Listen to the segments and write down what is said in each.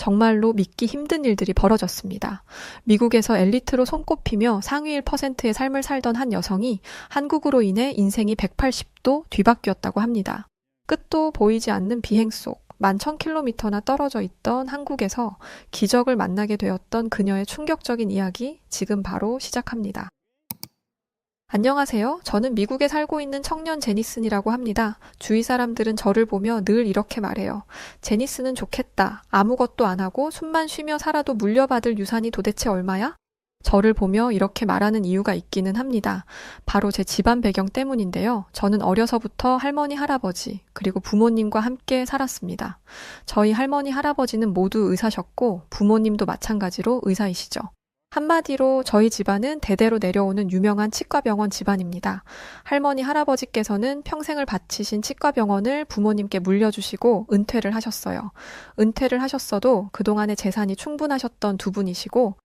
정말로 믿기 힘든 일들이 벌어졌습니다. 미국에서 엘리트로 손꼽히며 상위 1%의 삶을 살던 한 여성이 한국으로 인해 인생이 180도 뒤바뀌었다고 합니다. 끝도 보이지 않는 비행 속 11,000km나 떨어져 있던 한국에서 기적을 만나게 되었던 그녀의 충격적인 이야기 지금 바로 시작합니다. 안녕하세요. 저는 미국에 살고 있는 청년 제니슨이라고 합니다. 주위 사람들은 저를 보며 늘 이렇게 말해요. 제니슨은 좋겠다. 아무것도 안 하고 숨만 쉬며 살아도 물려받을 유산이 도대체 얼마야? 저를 보며 이렇게 말하는 이유가 있기는 합니다. 바로 제 집안 배경 때문인데요. 저는 어려서부터 할머니, 할아버지, 그리고 부모님과 함께 살았습니다. 저희 할머니, 할아버지는 모두 의사셨고 부모님도 마찬가지로 의사이시죠. 한마디로 저희 집안은 대대로 내려오는 유명한 치과병원 집안입니다. 할머니, 할아버지께서는 평생을 바치신 치과병원을 부모님께 물려주시고 은퇴를 하셨어요. 은퇴를 하셨어도 그동안의 재산이 충분하셨던 두 분이시고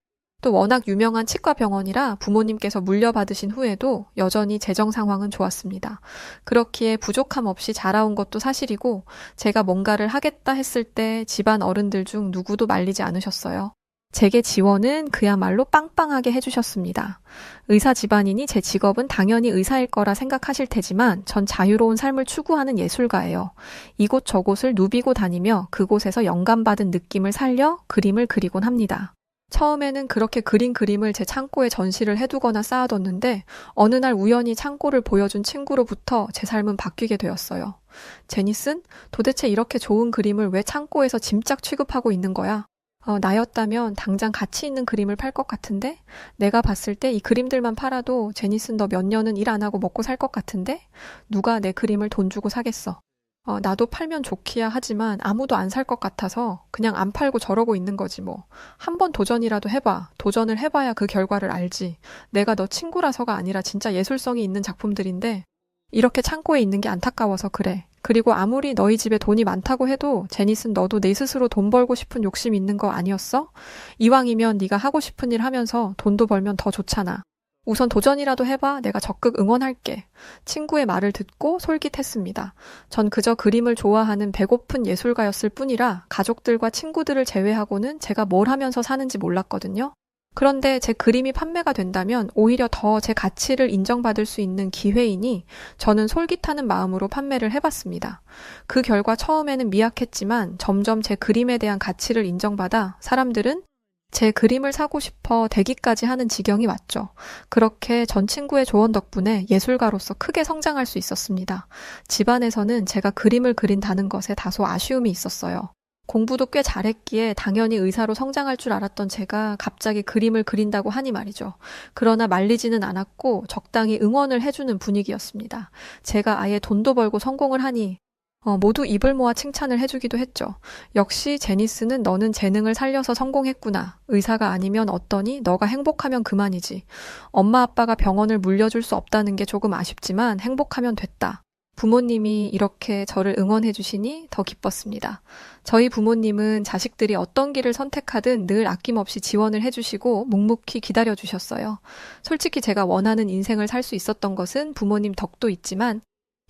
또 워낙 유명한 치과병원이라 부모님께서 물려받으신 후에도 여전히 재정 상황은 좋았습니다. 그렇기에 부족함 없이 자라온 것도 사실이고 제가 뭔가를 하겠다 했을 때 집안 어른들 중 누구도 말리지 않으셨어요. 제게 지원은 그야말로 빵빵하게 해주셨습니다. 의사 집안이니 제 직업은 당연히 의사일 거라 생각하실 테지만 전 자유로운 삶을 추구하는 예술가예요. 이곳 저곳을 누비고 다니며 그곳에서 영감받은 느낌을 살려 그림을 그리곤 합니다. 처음에는 그렇게 그린 그림을 제 창고에 전시를 해두거나 쌓아뒀는데 어느 날 우연히 창고를 보여준 친구로부터 제 삶은 바뀌게 되었어요. 제니슨, 도대체 이렇게 좋은 그림을 왜 창고에서 짐짝 취급하고 있는 거야? 나였다면 당장 가치 있는 그림을 팔 것 같은데? 내가 봤을 때 이 그림들만 팔아도 제니슨 너 몇 년은 일 안 하고 먹고 살 것 같은데? 누가 내 그림을 돈 주고 사겠어? 나도 팔면 좋기야 하지만 아무도 안 살 것 같아서 그냥 안 팔고 저러고 있는 거지 뭐. 한번 도전이라도 해봐. 도전을 해봐야 그 결과를 알지. 내가 너 친구라서가 아니라 진짜 예술성이 있는 작품들인데 이렇게 창고에 있는 게 안타까워서 그래. 그리고 아무리 너희 집에 돈이 많다고 해도 제니슨 너도 내 스스로 돈 벌고 싶은 욕심 있는 거 아니었어? 이왕이면 네가 하고 싶은 일 하면서 돈도 벌면 더 좋잖아. 우선 도전이라도 해봐. 내가 적극 응원할게. 친구의 말을 듣고 솔깃했습니다. 전 그저 그림을 좋아하는 배고픈 예술가였을 뿐이라 가족들과 친구들을 제외하고는 제가 뭘 하면서 사는지 몰랐거든요. 그런데 제 그림이 판매가 된다면 오히려 더 제 가치를 인정받을 수 있는 기회이니 저는 솔깃하는 마음으로 판매를 해봤습니다. 그 결과 처음에는 미약했지만 점점 제 그림에 대한 가치를 인정받아 사람들은 제 그림을 사고 싶어 대기까지 하는 지경이 왔죠. 그렇게 전 친구의 조언 덕분에 예술가로서 크게 성장할 수 있었습니다. 집안에서는 제가 그림을 그린다는 것에 다소 아쉬움이 있었어요. 공부도 꽤 잘했기에 당연히 의사로 성장할 줄 알았던 제가 갑자기 그림을 그린다고 하니 말이죠. 그러나 말리지는 않았고 적당히 응원을 해주는 분위기였습니다. 제가 아예 돈도 벌고 성공을 하니 모두 입을 모아 칭찬을 해주기도 했죠. 역시 제니스는 너는 재능을 살려서 성공했구나. 의사가 아니면 어떠니? 너가 행복하면 그만이지. 엄마 아빠가 병원을 물려줄 수 없다는 게 조금 아쉽지만 행복하면 됐다. 부모님이 이렇게 저를 응원해 주시니 더 기뻤습니다. 저희 부모님은 자식들이 어떤 길을 선택하든 늘 아낌없이 지원을 해주시고 묵묵히 기다려 주셨어요. 솔직히 제가 원하는 인생을 살 수 있었던 것은 부모님 덕도 있지만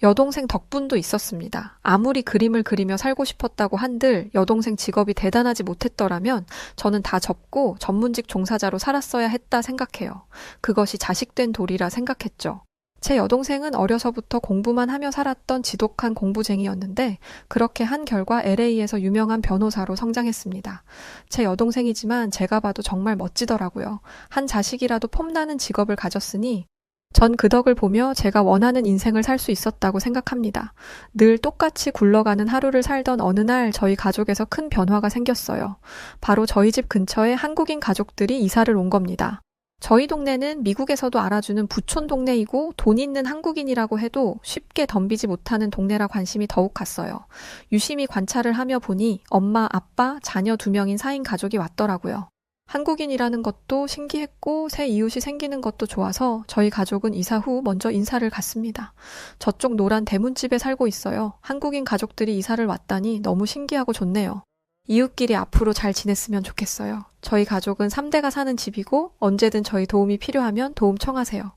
여동생 덕분도 있었습니다. 아무리 그림을 그리며 살고 싶었다고 한들 여동생 직업이 대단하지 못했더라면 저는 다 접고 전문직 종사자로 살았어야 했다 생각해요. 그것이 자식된 도리라 생각했죠. 제 여동생은 어려서부터 공부만 하며 살았던 지독한 공부쟁이였는데 그렇게 한 결과 LA에서 유명한 변호사로 성장했습니다. 제 여동생이지만 제가 봐도 정말 멋지더라고요. 한 자식이라도 폼나는 직업을 가졌으니 전 그 덕을 보며 제가 원하는 인생을 살 수 있었다고 생각합니다. 늘 똑같이 굴러가는 하루를 살던 어느 날 저희 가족에서 큰 변화가 생겼어요. 바로 저희 집 근처에 한국인 가족들이 이사를 온 겁니다. 저희 동네는 미국에서도 알아주는 부촌 동네이고 돈 있는 한국인이라고 해도 쉽게 덤비지 못하는 동네라 관심이 더욱 갔어요. 유심히 관찰을 하며 보니 엄마, 아빠, 자녀 2명인 4인 가족이 왔더라고요. 한국인이라는 것도 신기했고 새 이웃이 생기는 것도 좋아서 저희 가족은 이사 후 먼저 인사를 갔습니다. 저쪽 노란 대문집에 살고 있어요. 한국인 가족들이 이사를 왔다니 너무 신기하고 좋네요. 이웃끼리 앞으로 잘 지냈으면 좋겠어요. 저희 가족은 3대가 사는 집이고 언제든 저희 도움이 필요하면 도움 청하세요.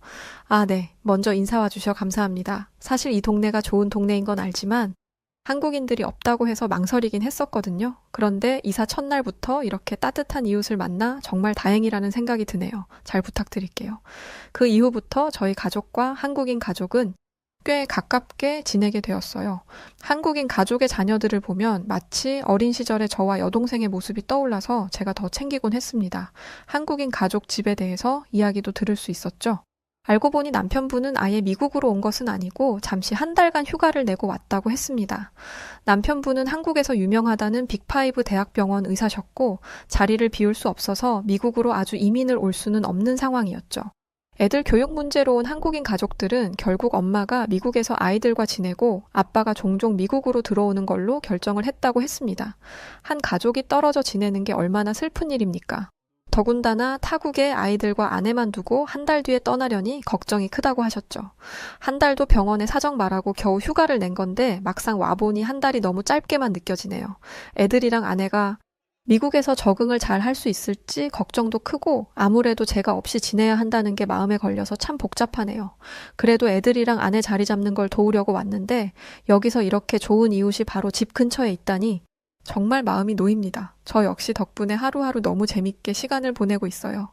아, 네. 먼저 인사 와주셔 감사합니다. 사실 이 동네가 좋은 동네인 건 알지만 한국인들이 없다고 해서 망설이긴 했었거든요. 그런데 이사 첫날부터 이렇게 따뜻한 이웃을 만나 정말 다행이라는 생각이 드네요. 잘 부탁드릴게요. 그 이후부터 저희 가족과 한국인 가족은 꽤 가깝게 지내게 되었어요. 한국인 가족의 자녀들을 보면 마치 어린 시절의 저와 여동생의 모습이 떠올라서 제가 더 챙기곤 했습니다. 한국인 가족 집에 대해서 이야기도 들을 수 있었죠. 알고 보니 남편분은 아예 미국으로 온 것은 아니고 잠시 한 달간 휴가를 내고 왔다고 했습니다. 남편분은 한국에서 유명하다는 빅5 대학병원 의사셨고 자리를 비울 수 없어서 미국으로 아주 이민을 올 수는 없는 상황이었죠. 애들 교육 문제로 온 한국인 가족들은 결국 엄마가 미국에서 아이들과 지내고 아빠가 종종 미국으로 들어오는 걸로 결정을 했다고 했습니다. 한 가족이 떨어져 지내는 게 얼마나 슬픈 일입니까? 더군다나 타국에 아이들과 아내만 두고 한 달 뒤에 떠나려니 걱정이 크다고 하셨죠. 한 달도 병원에 사정 말하고 겨우 휴가를 낸 건데 막상 와보니 한 달이 너무 짧게만 느껴지네요. 애들이랑 아내가 미국에서 적응을 잘 할 수 있을지 걱정도 크고 아무래도 제가 없이 지내야 한다는 게 마음에 걸려서 참 복잡하네요. 그래도 애들이랑 아내 자리 잡는 걸 도우려고 왔는데 여기서 이렇게 좋은 이웃이 바로 집 근처에 있다니 정말 마음이 놓입니다. 저 역시 덕분에 하루하루 너무 재밌게 시간을 보내고 있어요.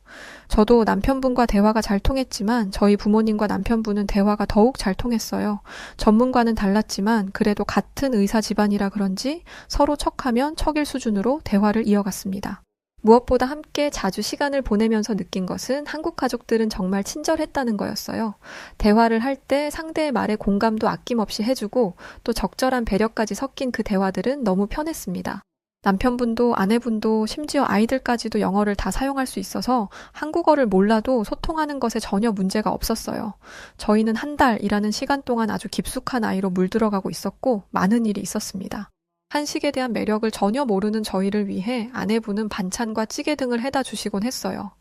저도 남편분과 대화가 잘 통했지만 저희 부모님과 남편분은 대화가 더욱 잘 통했어요. 전문과는 달랐지만 그래도 같은 의사 집안이라 그런지 서로 척하면 척일 수준으로 대화를 이어갔습니다. 무엇보다 함께 자주 시간을 보내면서 느낀 것은 한국 가족들은 정말 친절했다는 거였어요. 대화를 할 때 상대의 말에 공감도 아낌없이 해주고 또 적절한 배려까지 섞인 그 대화들은 너무 편했습니다. 남편분도 아내분도 심지어 아이들까지도 영어를 다 사용할 수 있어서 한국어를 몰라도 소통하는 것에 전혀 문제가 없었어요. 저희는 한 달이라는 시간 동안 아주 깊숙한 아이로 물들어가고 있었고 많은 일이 있었습니다. 한식에 대한 매력을 전혀 모르는 저희를 위해 아내분은 반찬과 찌개 등을 해다 주시곤 했어요.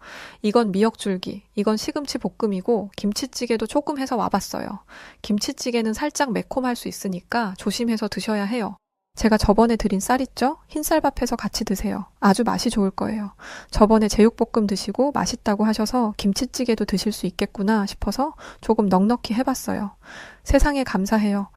이건 미역줄기, 이건 시금치 볶음이고 김치찌개도 조금 해서 와봤어요. 김치찌개는 살짝 매콤할 수 있으니까 조심해서 드셔야 해요. 제가 저번에 드린 쌀 있죠? 흰쌀밥해서 같이 드세요. 아주 맛이 좋을 거예요. 저번에 제육볶음 드시고 맛있다고 하셔서 김치찌개도 드실 수 있겠구나 싶어서 조금 넉넉히 해봤어요. 세상에 감사해요.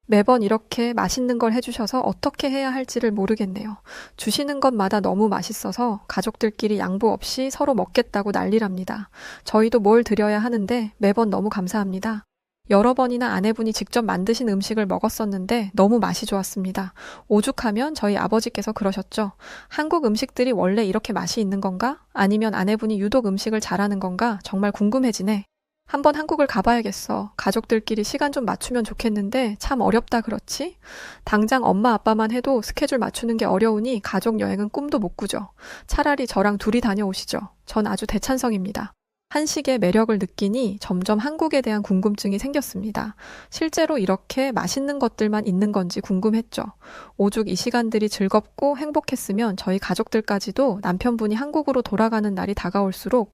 매번 이렇게 맛있는 걸 해주셔서 어떻게 해야 할지를 모르겠네요. 주시는 것마다 너무 맛있어서 가족들끼리 양보 없이 서로 먹겠다고 난리랍니다. 저희도 뭘 드려야 하는데 매번 너무 감사합니다. 여러 번이나 아내분이 직접 만드신 음식을 먹었었는데 너무 맛이 좋았습니다. 오죽하면 저희 아버지께서 그러셨죠. 한국 음식들이 원래 이렇게 맛이 있는 건가? 아니면 아내분이 유독 음식을 잘하는 건가? 정말 궁금해지네. 한번 한국을 가봐야겠어. 가족들끼리 시간 좀 맞추면 좋겠는데 참 어렵다 그렇지? 당장 엄마 아빠만 해도 스케줄 맞추는 게 어려우니 가족 여행은 꿈도 못 꾸죠. 차라리 저랑 둘이 다녀오시죠. 전 아주 대찬성입니다. 한식의 매력을 느끼니 점점 한국에 대한 궁금증이 생겼습니다. 실제로 이렇게 맛있는 것들만 있는 건지 궁금했죠. 오죽 이 시간들이 즐겁고 행복했으면 저희 가족들까지도 남편분이 한국으로 돌아가는 날이 다가올수록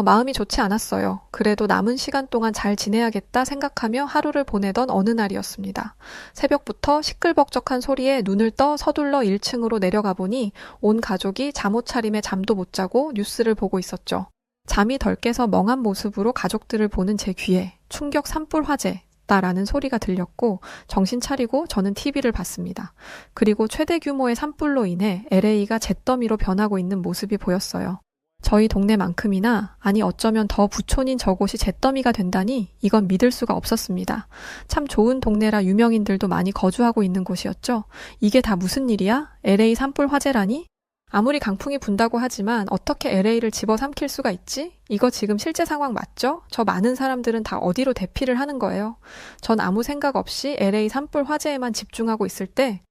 마음이 좋지 않았어요. 그래도 남은 시간 동안 잘 지내야겠다 생각하며 하루를 보내던 어느 날이었습니다. 새벽부터 시끌벅적한 소리에 눈을 떠 서둘러 1층으로 내려가 보니 온 가족이 잠옷 차림에 잠도 못 자고 뉴스를 보고 있었죠. 잠이 덜 깨서 멍한 모습으로 가족들을 보는 제 귀에 충격 산불 화재 라는 소리가 들렸고 정신 차리고 저는 TV를 봤습니다. 그리고 최대 규모의 산불로 인해 LA가 잿더미로 변하고 있는 모습이 보였어요. 저희 동네만큼이나 아니 어쩌면 더 부촌인 저곳이 잿더미가 된다니 이건 믿을 수가 없었습니다. 참 좋은 동네라 유명인들도 많이 거주하고 있는 곳이었죠. 이게 다 무슨 일이야? LA 산불 화재라니? 아무리 강풍이 분다고 하지만 어떻게 LA를 집어삼킬 수가 있지? 이거 지금 실제 상황 맞죠? 저 많은 사람들은 다 어디로 대피를 하는 거예요? 전 아무 생각 없이 LA 산불 화재에만 집중하고 있을 때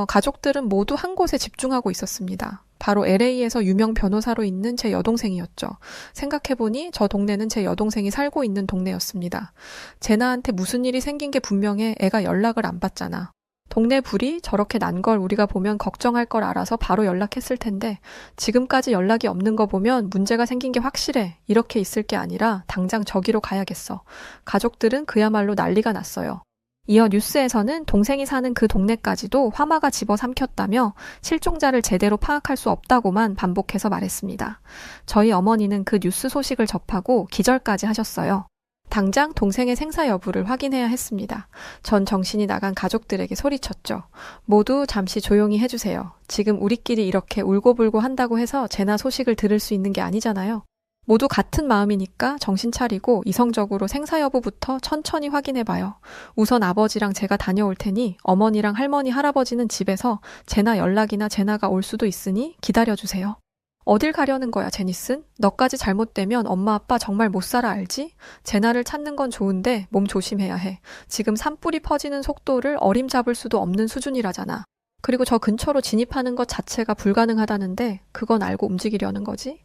가족들은 모두 한 곳에 집중하고 있었습니다. 바로 LA에서 유명 변호사로 있는 제 여동생이었죠. 생각해보니 저 동네는 제 여동생이 살고 있는 동네였습니다. 제나한테 무슨 일이 생긴 게 분명해. 애가 연락을 안 받잖아. 동네 불이 저렇게 난 걸 우리가 보면 걱정할 걸 알아서 바로 연락했을 텐데 지금까지 연락이 없는 거 보면 문제가 생긴 게 확실해. 이렇게 있을 게 아니라 당장 저기로 가야겠어. 가족들은 그야말로 난리가 났어요. 이어 뉴스에서는 동생이 사는 그 동네까지도 화마가 집어삼켰다며 실종자를 제대로 파악할 수 없다고만 반복해서 말했습니다. 저희 어머니는 그 뉴스 소식을 접하고 기절까지 하셨어요. 당장 동생의 생사 여부를 확인해야 했습니다. 전 정신이 나간 가족들에게 소리쳤죠. 모두 잠시 조용히 해주세요. 지금 우리끼리 이렇게 울고불고 한다고 해서 제나 소식을 들을 수 있는 게 아니잖아요. 모두 같은 마음이니까 정신 차리고 이성적으로 생사 여부부터 천천히 확인해봐요. 우선 아버지랑 제가 다녀올 테니 어머니랑 할머니, 할아버지는 집에서 제나 연락이나 제나가 올 수도 있으니 기다려주세요. 어딜 가려는 거야, 제니슨? 너까지 잘못되면 엄마 아빠 정말 못 살아 알지? 제나를 찾는 건 좋은데 몸 조심해야 해. 지금 산불이 퍼지는 속도를 어림잡을 수도 없는 수준이라잖아. 그리고 저 근처로 진입하는 것 자체가 불가능하다는데 그건 알고 움직이려는 거지?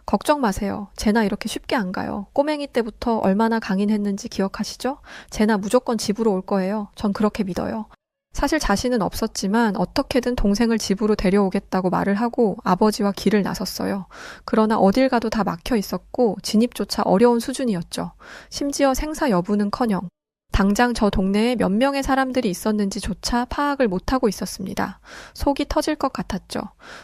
걱정 마세요. 제나 이렇게 쉽게 안 가요. 꼬맹이 때부터 얼마나 강인했는지 기억하시죠? 제나 무조건 집으로 올 거예요. 전 그렇게 믿어요. 사실 자신은 없었지만 어떻게든 동생을 집으로 데려오겠다고 말을 하고 아버지와 길을 나섰어요. 그러나 어딜 가도 다 막혀 있었고 진입조차 어려운 수준이었죠. 심지어 생사 여부는커녕 당장 저 동네에 몇 명의 사람들이 있었는지조차 파악을 못하고 있었습니다. 속이 터질 것 같았죠.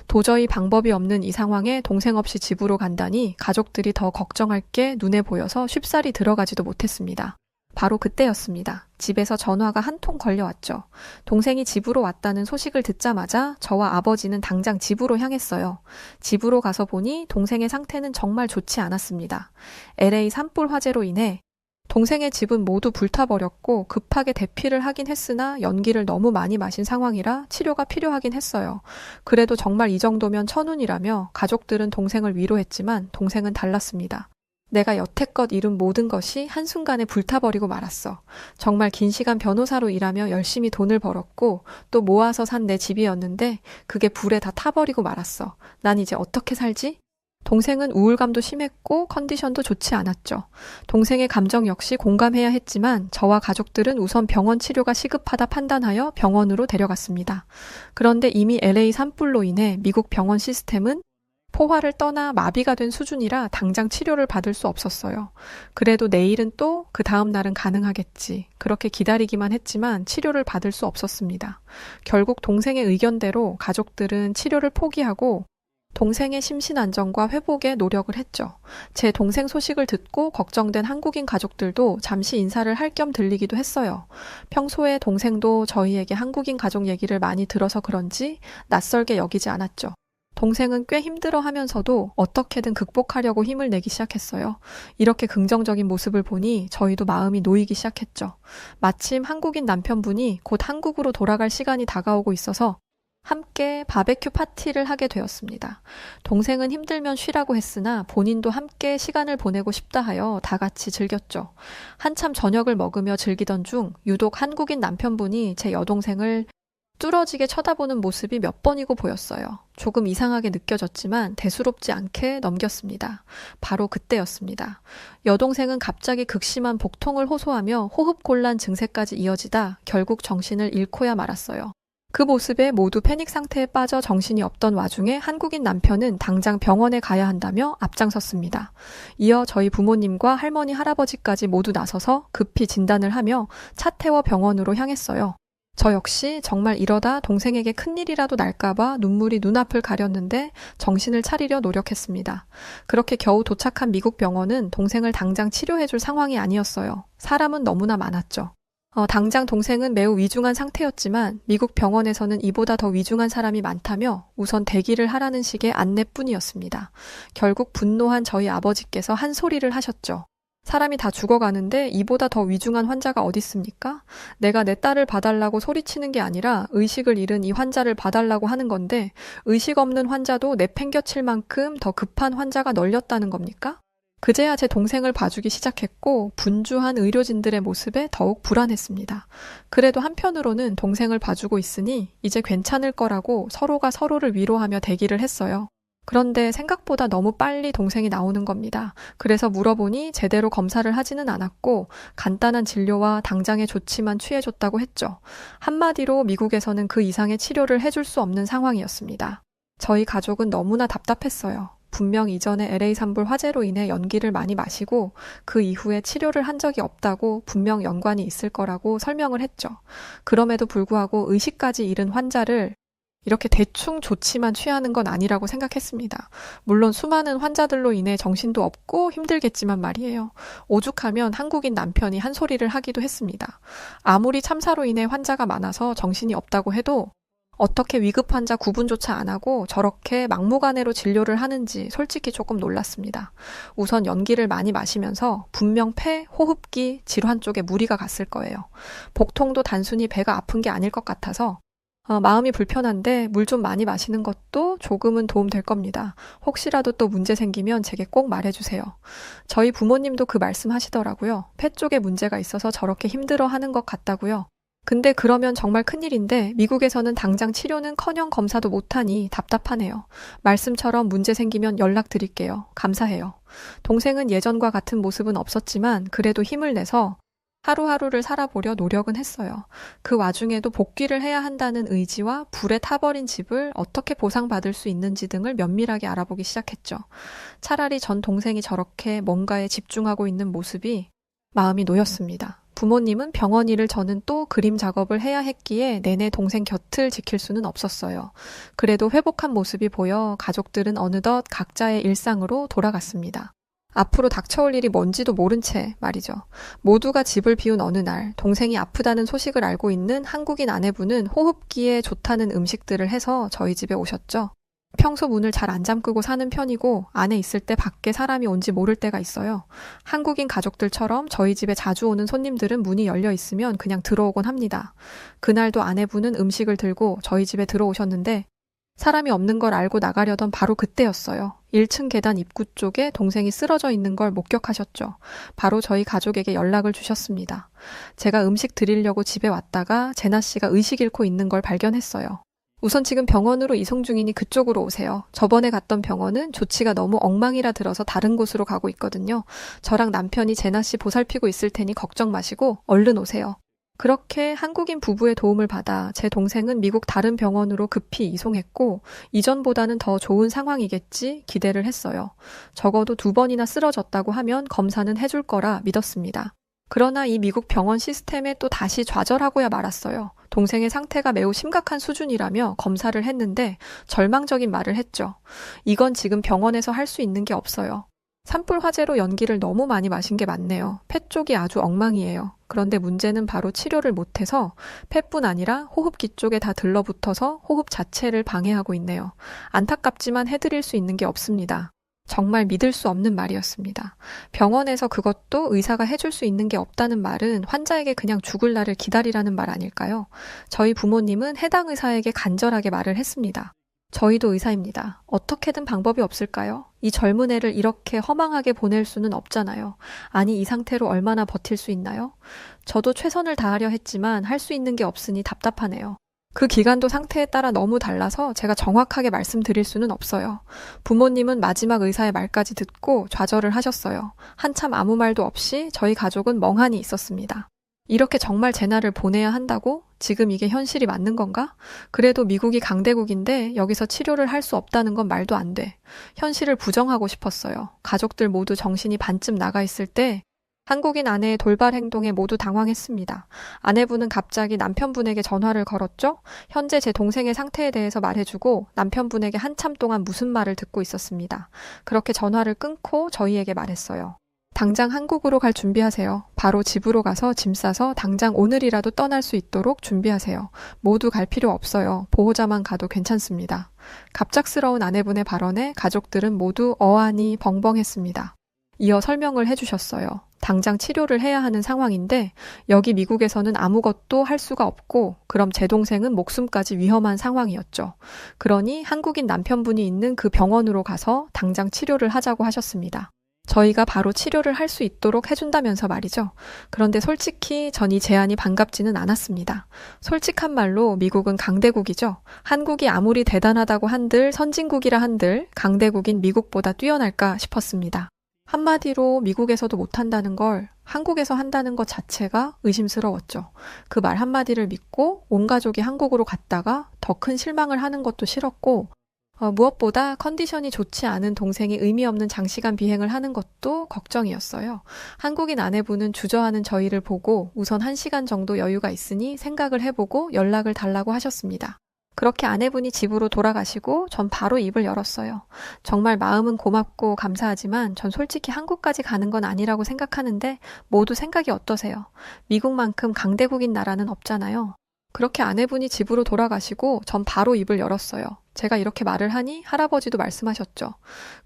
도저히 방법이 없는 이 상황에 동생 없이 집으로 간다니 가족들이 더 걱정할 게 눈에 보여서 쉽사리 들어가지도 못했습니다. 바로 그때였습니다. 집에서 전화가 한 통 걸려왔죠. 동생이 집으로 왔다는 소식을 듣자마자 저와 아버지는 당장 집으로 향했어요. 집으로 가서 보니 동생의 상태는 정말 좋지 않았습니다. LA 산불 화재로 인해 동생의 집은 모두 불타버렸고 급하게 대피를 하긴 했으나 연기를 너무 많이 마신 상황이라 치료가 필요하긴 했어요. 그래도 정말 이 정도면 천운이라며 가족들은 동생을 위로했지만 동생은 달랐습니다. 내가 여태껏 이룬 모든 것이 한순간에 불타버리고 말았어. 정말 긴 시간 변호사로 일하며 열심히 돈을 벌었고 또 모아서 산 내 집이었는데 그게 불에 다 타버리고 말았어. 난 이제 어떻게 살지? 동생은 우울감도 심했고 컨디션도 좋지 않았죠. 동생의 감정 역시 공감해야 했지만 저와 가족들은 우선 병원 치료가 시급하다 판단하여 병원으로 데려갔습니다. 그런데 이미 LA 산불로 인해 미국 병원 시스템은 포화를 떠나 마비가 된 수준이라 당장 치료를 받을 수 없었어요. 그래도 내일은 또 그 다음 날은 가능하겠지. 그렇게 기다리기만 했지만 치료를 받을 수 없었습니다. 결국 동생의 의견대로 가족들은 치료를 포기하고 동생의 심신 안정과 회복에 노력을 했죠. 제 동생 소식을 듣고 걱정된 한국인 가족들도 잠시 인사를 할 겸 들리기도 했어요. 평소에 동생도 저희에게 한국인 가족 얘기를 많이 들어서 그런지 낯설게 여기지 않았죠. 동생은 꽤 힘들어하면서도 어떻게든 극복하려고 힘을 내기 시작했어요. 이렇게 긍정적인 모습을 보니 저희도 마음이 놓이기 시작했죠. 마침 한국인 남편분이 곧 한국으로 돌아갈 시간이 다가오고 있어서 함께 바베큐 파티를 하게 되었습니다. 동생은 힘들면 쉬라고 했으나 본인도 함께 시간을 보내고 싶다 하여 다 같이 즐겼죠. 한참 저녁을 먹으며 즐기던 중 유독 한국인 남편분이 제 여동생을 뚫어지게 쳐다보는 모습이 몇 번이고 보였어요. 조금 이상하게 느껴졌지만 대수롭지 않게 넘겼습니다. 바로 그때였습니다. 여동생은 갑자기 극심한 복통을 호소하며 호흡곤란 증세까지 이어지다 결국 정신을 잃고야 말았어요. 그 모습에 모두 패닉 상태에 빠져 정신이 없던 와중에 한국인 남편은 당장 병원에 가야 한다며 앞장섰습니다. 이어 저희 부모님과 할머니, 할아버지까지 모두 나서서 급히 진단을 하며 차 태워 병원으로 향했어요. 저 역시 정말 이러다 동생에게 큰일이라도 날까봐 눈물이 눈앞을 가렸는데 정신을 차리려 노력했습니다. 그렇게 겨우 도착한 미국 병원은 동생을 당장 치료해줄 상황이 아니었어요. 사람은 너무나 많았죠. 당장 동생은 매우 위중한 상태였지만 미국 병원에서는 이보다 더 위중한 사람이 많다며 우선 대기를 하라는 식의 안내뿐이었습니다. 결국 분노한 저희 아버지께서 한 소리를 하셨죠. 사람이 다 죽어가는데 이보다 더 위중한 환자가 어딨습니까? 내가 내 딸을 봐달라고 소리치는 게 아니라 의식을 잃은 이 환자를 봐달라고 하는 건데 의식 없는 환자도 내팽겨칠 만큼 더 급한 환자가 널렸다는 겁니까? 그제야 제 동생을 봐주기 시작했고 분주한 의료진들의 모습에 더욱 불안했습니다. 그래도 한편으로는 동생을 봐주고 있으니 이제 괜찮을 거라고 서로가 서로를 위로하며 대기를 했어요. 그런데 생각보다 너무 빨리 동생이 나오는 겁니다. 그래서 물어보니 제대로 검사를 하지는 않았고 간단한 진료와 당장의 조치만 취해줬다고 했죠. 한마디로 미국에서는 그 이상의 치료를 해줄 수 없는 상황이었습니다. 저희 가족은 너무나 답답했어요. 분명 이전에 LA 산불 화재로 인해 연기를 많이 마시고 그 이후에 치료를 한 적이 없다고 분명 연관이 있을 거라고 설명을 했죠. 그럼에도 불구하고 의식까지 잃은 환자를 이렇게 대충 조치만 취하는 건 아니라고 생각했습니다. 물론 수많은 환자들로 인해 정신도 없고 힘들겠지만 말이에요. 오죽하면 한국인 남편이 한 소리를 하기도 했습니다. 아무리 참사로 인해 환자가 많아서 정신이 없다고 해도 어떻게 위급 환자 구분조차 안 하고 저렇게 막무가내로 진료를 하는지 솔직히 조금 놀랐습니다. 우선 연기를 많이 마시면서 분명 폐, 호흡기, 질환 쪽에 무리가 갔을 거예요. 복통도 단순히 배가 아픈 게 아닐 것 같아서 마음이 불편한데 물 좀 많이 마시는 것도 조금은 도움 될 겁니다. 혹시라도 또 문제 생기면 제게 꼭 말해주세요. 저희 부모님도 그 말씀 하시더라고요. 폐 쪽에 문제가 있어서 저렇게 힘들어하는 것 같다고요. 근데 그러면 정말 큰일인데 미국에서는 당장 치료는커녕 검사도 못하니 답답하네요. 말씀처럼 문제 생기면 연락드릴게요. 감사해요. 동생은 예전과 같은 모습은 없었지만 그래도 힘을 내서 하루하루를 살아보려 노력은 했어요. 그 와중에도 복귀를 해야 한다는 의지와 불에 타버린 집을 어떻게 보상받을 수 있는지 등을 면밀하게 알아보기 시작했죠. 차라리 전 동생이 저렇게 뭔가에 집중하고 있는 모습이 마음이 놓였습니다. 부모님은 병원 일을 저는 또 그림 작업을 해야 했기에 내내 동생 곁을 지킬 수는 없었어요. 그래도 회복한 모습이 보여 가족들은 어느덧 각자의 일상으로 돌아갔습니다. 앞으로 닥쳐올 일이 뭔지도 모른 채 말이죠. 모두가 집을 비운 어느 날 동생이 아프다는 소식을 알고 있는 한국인 아내분은 호흡기에 좋다는 음식들을 해서 저희 집에 오셨죠. 평소 문을 잘 안 잠그고 사는 편이고 안에 있을 때 밖에 사람이 온지 모를 때가 있어요. 한국인 가족들처럼 저희 집에 자주 오는 손님들은 문이 열려 있으면 그냥 들어오곤 합니다. 그날도 아내분은 음식을 들고 저희 집에 들어오셨는데 사람이 없는 걸 알고 나가려던 바로 그때였어요. 1층 계단 입구 쪽에 동생이 쓰러져 있는 걸 목격하셨죠. 바로 저희 가족에게 연락을 주셨습니다. 제가 음식 드리려고 집에 왔다가 제나 씨가 의식 잃고 있는 걸 발견했어요. 우선 지금 병원으로 이송 중이니 그쪽으로 오세요. 저번에 갔던 병원은 조치가 너무 엉망이라 들어서 다른 곳으로 가고 있거든요. 저랑 남편이 제나 씨 보살피고 있을 테니 걱정 마시고 얼른 오세요. 그렇게 한국인 부부의 도움을 받아 제 동생은 미국 다른 병원으로 급히 이송했고 이전보다는 더 좋은 상황이겠지 기대를 했어요. 적어도 2번이나 쓰러졌다고 하면 검사는 해줄 거라 믿었습니다. 그러나 이 미국 병원 시스템에 또 다시 좌절하고야 말았어요. 동생의 상태가 매우 심각한 수준이라며 검사를 했는데 절망적인 말을 했죠. 이건 지금 병원에서 할 수 있는 게 없어요. 산불 화재로 연기를 너무 많이 마신 게 맞네요. 폐 쪽이 아주 엉망이에요. 그런데 문제는 바로 치료를 못해서 폐뿐 아니라 호흡기 쪽에 다 들러붙어서 호흡 자체를 방해하고 있네요. 안타깝지만 해드릴 수 있는 게 없습니다. 정말 믿을 수 없는 말이었습니다. 병원에서 그것도 의사가 해줄 수 있는 게 없다는 말은 환자에게 그냥 죽을 날을 기다리라는 말 아닐까요? 저희 부모님은 해당 의사에게 간절하게 말을 했습니다. 저희도 의사입니다. 어떻게든 방법이 없을까요? 이 젊은 애를 이렇게 허망하게 보낼 수는 없잖아요. 아니, 이 상태로 얼마나 버틸 수 있나요? 저도 최선을 다하려 했지만 할 수 있는 게 없으니 답답하네요. 그 기간도 상태에 따라 너무 달라서 제가 정확하게 말씀드릴 수는 없어요. 부모님은 마지막 의사의 말까지 듣고 좌절을 하셨어요. 한참 아무 말도 없이 저희 가족은 멍하니 있었습니다. 이렇게 정말 제나를 보내야 한다고? 지금 이게 현실이 맞는 건가? 그래도 미국이 강대국인데 여기서 치료를 할 수 없다는 건 말도 안 돼. 현실을 부정하고 싶었어요. 가족들 모두 정신이 반쯤 나가 있을 때 한국인 아내의 돌발 행동에 모두 당황했습니다. 아내분은 갑자기 남편분에게 전화를 걸었죠? 현재 제 동생의 상태에 대해서 말해주고 남편분에게 한참 동안 무슨 말을 듣고 있었습니다. 그렇게 전화를 끊고 저희에게 말했어요. 당장 한국으로 갈 준비하세요. 바로 집으로 가서 짐 싸서 당장 오늘이라도 떠날 수 있도록 준비하세요. 모두 갈 필요 없어요. 보호자만 가도 괜찮습니다. 갑작스러운 아내분의 발언에 가족들은 모두 어안이 벙벙했습니다. 이어 설명을 해주셨어요. 당장 치료를 해야 하는 상황인데 여기 미국에서는 아무것도 할 수가 없고 그럼 제 동생은 목숨까지 위험한 상황이었죠. 그러니 한국인 남편분이 있는 그 병원으로 가서 당장 치료를 하자고 하셨습니다. 저희가 바로 치료를 할 수 있도록 해준다면서 말이죠. 그런데 솔직히 전 이 제안이 반갑지는 않았습니다. 솔직한 말로 미국은 강대국이죠. 한국이 아무리 대단하다고 한들 선진국이라 한들 강대국인 미국보다 뛰어날까 싶었습니다. 한마디로 미국에서도 못한다는 걸 한국에서 한다는 것 자체가 의심스러웠죠. 그 말 한마디를 믿고 온 가족이 한국으로 갔다가 더 큰 실망을 하는 것도 싫었고 무엇보다 컨디션이 좋지 않은 동생이 의미 없는 장시간 비행을 하는 것도 걱정이었어요. 한국인 아내분은 주저하는 저희를 보고 우선 1시간 정도 여유가 있으니 생각을 해보고 연락을 달라고 하셨습니다. 그렇게 아내분이 집으로 돌아가시고 전 바로 입을 열었어요. 정말 마음은 고맙고 감사하지만 전 솔직히 한국까지 가는 건 아니라고 생각하는데 모두 생각이 어떠세요? 미국만큼 강대국인 나라는 없잖아요. 그렇게 아내분이 집으로 돌아가시고 전 바로 입을 열었어요. 제가 이렇게 말을 하니 할아버지도 말씀하셨죠.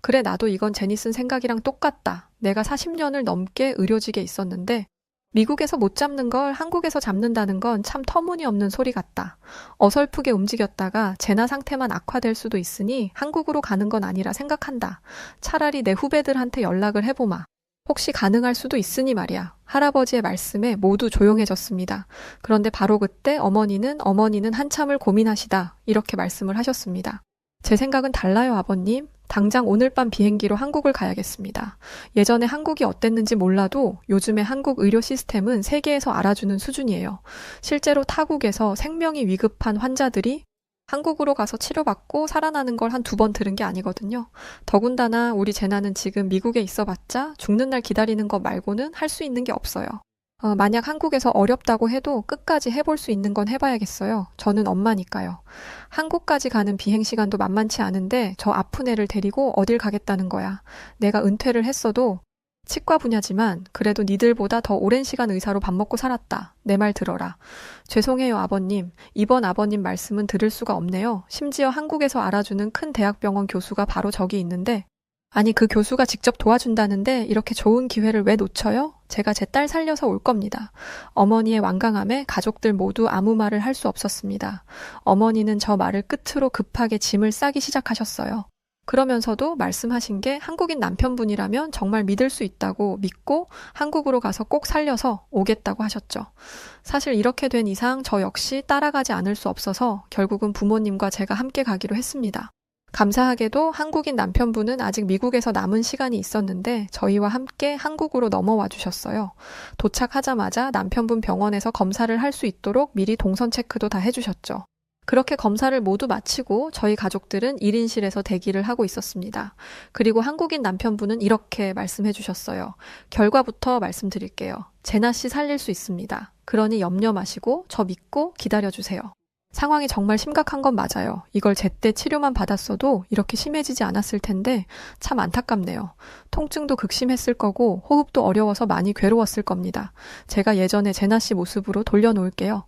그래, 나도 이건 제니 쓴 생각이랑 똑같다. 내가 40년을 넘게 의료직에 있었는데 미국에서 못 잡는 걸 한국에서 잡는다는 건 참 터무니없는 소리 같다. 어설프게 움직였다가 제나 상태만 악화될 수도 있으니 한국으로 가는 건 아니라 생각한다. 차라리 내 후배들한테 연락을 해보마. 혹시 가능할 수도 있으니 말이야. 할아버지의 말씀에 모두 조용해졌습니다. 그런데 바로 그때 어머니는 한참을 고민하시다 이렇게 말씀을 하셨습니다. 제 생각은 달라요, 아버님. 당장 오늘 밤 비행기로 한국을 가야겠습니다. 예전에 한국이 어땠는지 몰라도 요즘의 한국 의료 시스템은 세계에서 알아주는 수준이에요. 실제로 타국에서 생명이 위급한 환자들이 한국으로 가서 치료받고 살아나는 걸 한 2번 들은 게 아니거든요. 더군다나 우리 제나는 지금 미국에 있어봤자 죽는 날 기다리는 것 말고는 할 수 있는 게 없어요. 만약 한국에서 어렵다고 해도 끝까지 해볼 수 있는 건 해봐야겠어요. 저는 엄마니까요. 한국까지 가는 비행 시간도 만만치 않은데 저 아픈 애를 데리고 어딜 가겠다는 거야. 내가 은퇴를 했어도 치과 분야지만 그래도 니들보다 더 오랜 시간 의사로 밥 먹고 살았다. 내 말 들어라. 죄송해요, 아버님. 이번 아버님 말씀은 들을 수가 없네요. 심지어 한국에서 알아주는 큰 대학병원 교수가 바로 저기 있는데 아니 그 교수가 직접 도와준다는데 이렇게 좋은 기회를 왜 놓쳐요? 제가 제 딸 살려서 올 겁니다. 어머니의 완강함에 가족들 모두 아무 말을 할 수 없었습니다. 어머니는 저 말을 끝으로 급하게 짐을 싸기 시작하셨어요. 그러면서도 말씀하신 게 한국인 남편분이라면 정말 믿을 수 있다고 믿고 한국으로 가서 꼭 살려서 오겠다고 하셨죠. 사실 이렇게 된 이상 저 역시 따라가지 않을 수 없어서 결국은 부모님과 제가 함께 가기로 했습니다. 감사하게도 한국인 남편분은 아직 미국에서 남은 시간이 있었는데 저희와 함께 한국으로 넘어와 주셨어요. 도착하자마자 남편분 병원에서 검사를 할 수 있도록 미리 동선 체크도 다 해주셨죠. 그렇게 검사를 모두 마치고 저희 가족들은 1인실에서 대기를 하고 있었습니다. 그리고 한국인 남편분은 이렇게 말씀해 주셨어요. 결과부터 말씀드릴게요. 제나 씨 살릴 수 있습니다. 그러니 염려 마시고 저 믿고 기다려주세요. 상황이 정말 심각한 건 맞아요. 이걸 제때 치료만 받았어도 이렇게 심해지지 않았을 텐데 참 안타깝네요. 통증도 극심했을 거고 호흡도 어려워서 많이 괴로웠을 겁니다. 제가 예전에 제나 씨 모습으로 돌려놓을게요.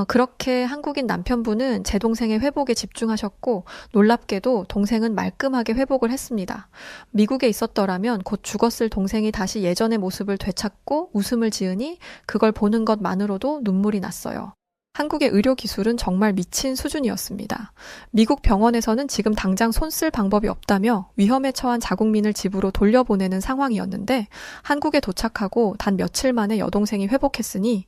그렇게 한국인 남편분은 제 동생의 회복에 집중하셨고 놀랍게도 동생은 말끔하게 회복을 했습니다. 미국에 있었더라면 곧 죽었을 동생이 다시 예전의 모습을 되찾고 웃음을 지으니 그걸 보는 것만으로도 눈물이 났어요. 한국의 의료기술은 정말 미친 수준이었습니다. 미국 병원에서는 지금 당장 손 쓸 방법이 없다며 위험에 처한 자국민을 집으로 돌려보내는 상황이었는데 한국에 도착하고 단 며칠 만에 여동생이 회복했으니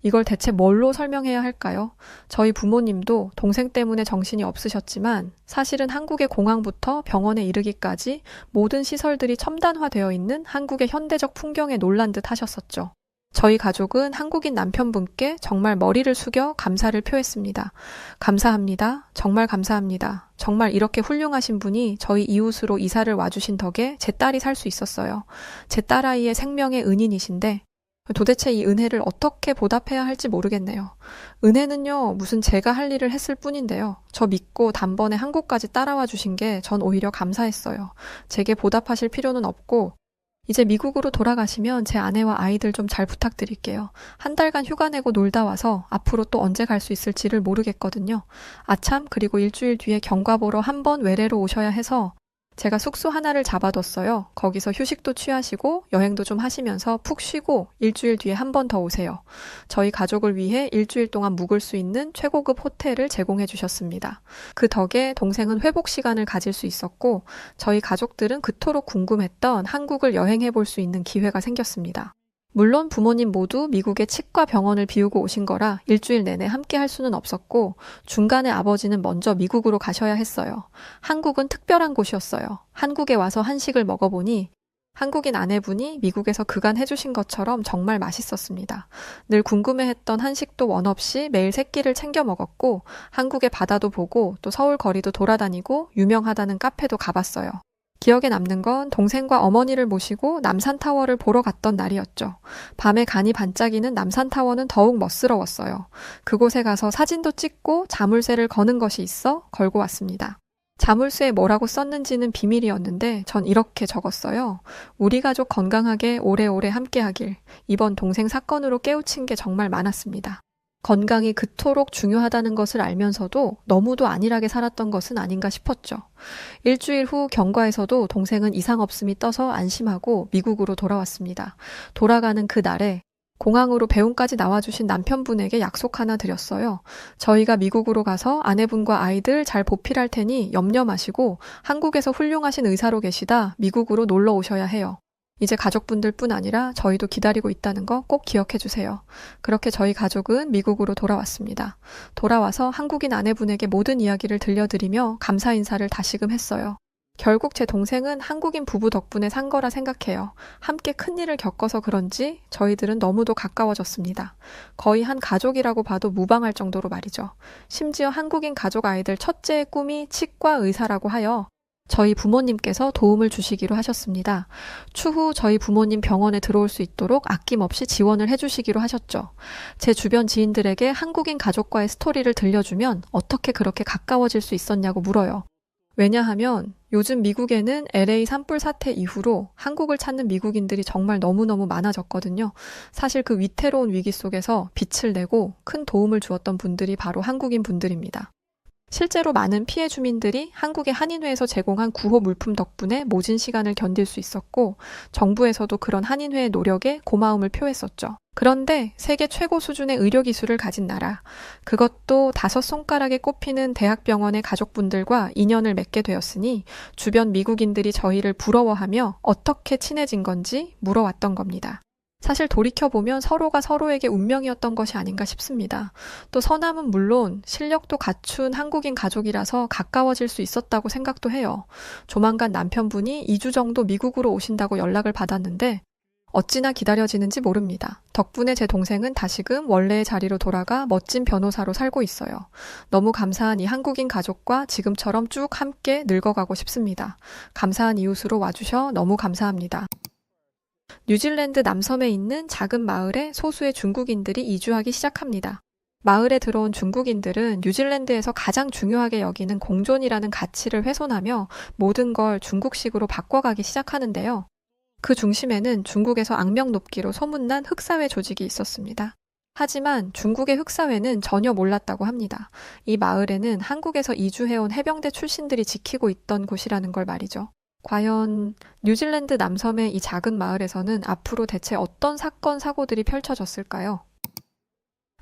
이걸 대체 뭘로 설명해야 할까요? 저희 부모님도 동생 때문에 정신이 없으셨지만 사실은 한국의 공항부터 병원에 이르기까지 모든 시설들이 첨단화되어 있는 한국의 현대적 풍경에 놀란 듯 하셨었죠. 저희 가족은 한국인 남편분께 정말 머리를 숙여 감사를 표했습니다. 감사합니다. 정말 감사합니다. 정말 이렇게 훌륭하신 분이 저희 이웃으로 이사를 와주신 덕에 제 딸이 살 수 있었어요. 제 딸아이의 생명의 은인이신데 도대체 이 은혜를 어떻게 보답해야 할지 모르겠네요. 은혜는요, 무슨 제가 할 일을 했을 뿐인데요. 저 믿고 단번에 한국까지 따라와 주신 게 전 오히려 감사했어요. 제게 보답하실 필요는 없고 이제 미국으로 돌아가시면 제 아내와 아이들 좀 잘 부탁드릴게요. 한 달간 휴가 내고 놀다 와서 앞으로 또 언제 갈 수 있을지를 모르겠거든요. 아참, 그리고 일주일 뒤에 경과 보러 한 번 외래로 오셔야 해서 제가 숙소 하나를 잡아뒀어요. 거기서 휴식도 취하시고 여행도 좀 하시면서 푹 쉬고 일주일 뒤에 한 번 더 오세요. 저희 가족을 위해 일주일 동안 묵을 수 있는 최고급 호텔을 제공해 주셨습니다. 그 덕에 동생은 회복 시간을 가질 수 있었고 저희 가족들은 그토록 궁금했던 한국을 여행해 볼 수 있는 기회가 생겼습니다. 물론 부모님 모두 미국의 치과 병원을 비우고 오신 거라 일주일 내내 함께 할 수는 없었고 중간에 아버지는 먼저 미국으로 가셔야 했어요. 한국은 특별한 곳이었어요. 한국에 와서 한식을 먹어보니 한국인 아내분이 미국에서 그간 해주신 것처럼 정말 맛있었습니다. 늘 궁금해했던 한식도 원 없이 매일 세 끼를 챙겨 먹었고 한국의 바다도 보고 또 서울 거리도 돌아다니고 유명하다는 카페도 가봤어요. 기억에 남는 건 동생과 어머니를 모시고 남산타워를 보러 갔던 날이었죠. 밤에 간이 반짝이는 남산타워는 더욱 멋스러웠어요. 그곳에 가서 사진도 찍고 자물쇠를 거는 것이 있어 걸고 왔습니다. 자물쇠에 뭐라고 썼는지는 비밀이었는데 전 이렇게 적었어요. 우리 가족 건강하게 오래오래 함께하길. 이번 동생 사건으로 깨우친 게 정말 많았습니다. 건강이 그토록 중요하다는 것을 알면서도 너무도 안일하게 살았던 것은 아닌가 싶었죠. 일주일 후 경과에서도 동생은 이상 없음이 떠서 안심하고 미국으로 돌아왔습니다. 돌아가는 그 날에 공항으로 배웅까지 나와주신 남편분에게 약속 하나 드렸어요. 저희가 미국으로 가서 아내분과 아이들 잘 보필할 테니 염려 마시고 한국에서 훌륭하신 의사로 계시다 미국으로 놀러 오셔야 해요. 이제 가족분들뿐 아니라 저희도 기다리고 있다는 거 꼭 기억해 주세요. 그렇게 저희 가족은 미국으로 돌아왔습니다. 돌아와서 한국인 아내분에게 모든 이야기를 들려드리며 감사 인사를 다시금 했어요. 결국 제 동생은 한국인 부부 덕분에 산 거라 생각해요. 함께 큰일을 겪어서 그런지 저희들은 너무도 가까워졌습니다. 거의 한 가족이라고 봐도 무방할 정도로 말이죠. 심지어 한국인 가족 아이들 첫째의 꿈이 치과 의사라고 하여 저희 부모님께서 도움을 주시기로 하셨습니다. 추후 저희 부모님 병원에 들어올 수 있도록 아낌없이 지원을 해주시기로 하셨죠. 제 주변 지인들에게 한국인 가족과의 스토리를 들려주면 어떻게 그렇게 가까워질 수 있었냐고 물어요. 왜냐하면 요즘 미국에는 LA 산불 사태 이후로 한국을 찾는 미국인들이 정말 너무너무 많아졌거든요. 사실 그 위태로운 위기 속에서 빛을 내고 큰 도움을 주었던 분들이 바로 한국인 분들입니다. 실제로 많은 피해 주민들이 한국의 한인회에서 제공한 구호 물품 덕분에 모진 시간을 견딜 수 있었고 정부에서도 그런 한인회의 노력에 고마움을 표했었죠. 그런데 세계 최고 수준의 의료기술을 가진 나라, 그것도 5손가락에 꼽히는 대학병원의 가족분들과 인연을 맺게 되었으니 주변 미국인들이 저희를 부러워하며 어떻게 친해진 건지 물어왔던 겁니다. 사실 돌이켜보면 서로가 서로에게 운명이었던 것이 아닌가 싶습니다. 또 서남은 물론 실력도 갖춘 한국인 가족이라서 가까워질 수 있었다고 생각도 해요. 조만간 남편분이 2주 정도 미국으로 오신다고 연락을 받았는데 어찌나 기다려지는지 모릅니다. 덕분에 제 동생은 다시금 원래의 자리로 돌아가 멋진 변호사로 살고 있어요. 너무 감사한 이 한국인 가족과 지금처럼 쭉 함께 늙어가고 싶습니다. 감사한 이웃으로 와주셔 너무 감사합니다. 뉴질랜드 남섬에 있는 작은 마을에 소수의 중국인들이 이주하기 시작합니다. 마을에 들어온 중국인들은 뉴질랜드에서 가장 중요하게 여기는 공존이라는 가치를 훼손하며 모든 걸 중국식으로 바꿔가기 시작하는데요. 그 중심에는 중국에서 악명 높기로 소문난 흑사회 조직이 있었습니다. 하지만 중국의 흑사회는 전혀 몰랐다고 합니다. 이 마을에는 한국에서 이주해온 해병대 출신들이 지키고 있던 곳이라는 걸 말이죠. 과연 뉴질랜드 남섬의 이 작은 마을에서는 앞으로 대체 어떤 사건, 사고들이 펼쳐졌을까요?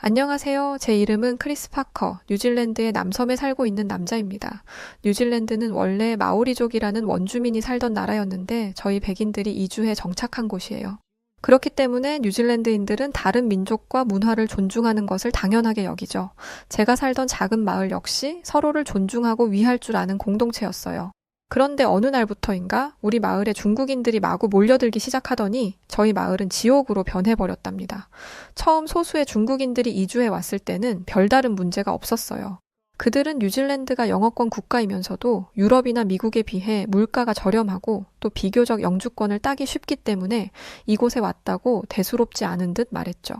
안녕하세요. 제 이름은 크리스 파커, 뉴질랜드의 남섬에 살고 있는 남자입니다. 뉴질랜드는 원래 마오리족이라는 원주민이 살던 나라였는데 저희 백인들이 이주해 정착한 곳이에요. 그렇기 때문에 뉴질랜드인들은 다른 민족과 문화를 존중하는 것을 당연하게 여기죠. 제가 살던 작은 마을 역시 서로를 존중하고 위할 줄 아는 공동체였어요. 그런데 어느 날부터인가 우리 마을에 중국인들이 마구 몰려들기 시작하더니 저희 마을은 지옥으로 변해버렸답니다. 처음 소수의 중국인들이 이주해 왔을 때는 별다른 문제가 없었어요. 그들은 뉴질랜드가 영어권 국가이면서도 유럽이나 미국에 비해 물가가 저렴하고 또 비교적 영주권을 따기 쉽기 때문에 이곳에 왔다고 대수롭지 않은 듯 말했죠.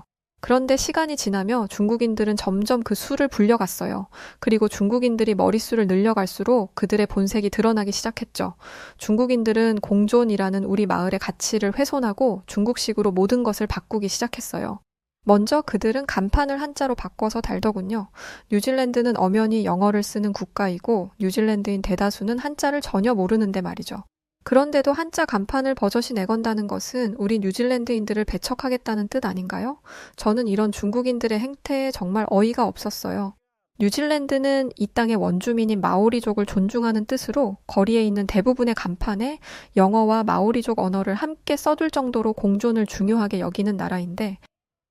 그런데 시간이 지나며 중국인들은 점점 그 수를 불려갔어요. 그리고 중국인들이 머릿수를 늘려갈수록 그들의 본색이 드러나기 시작했죠. 중국인들은 공존이라는 우리 마을의 가치를 훼손하고 중국식으로 모든 것을 바꾸기 시작했어요. 먼저 그들은 간판을 한자로 바꿔서 달더군요. 뉴질랜드는 엄연히 영어를 쓰는 국가이고 뉴질랜드인 대다수는 한자를 전혀 모르는데 말이죠. 그런데도 한자 간판을 버젓이 내건다는 것은 우리 뉴질랜드인들을 배척하겠다는 뜻 아닌가요? 저는 이런 중국인들의 행태에 정말 어이가 없었어요. 뉴질랜드는 이 땅의 원주민인 마오리족을 존중하는 뜻으로 거리에 있는 대부분의 간판에 영어와 마오리족 언어를 함께 써둘 정도로 공존을 중요하게 여기는 나라인데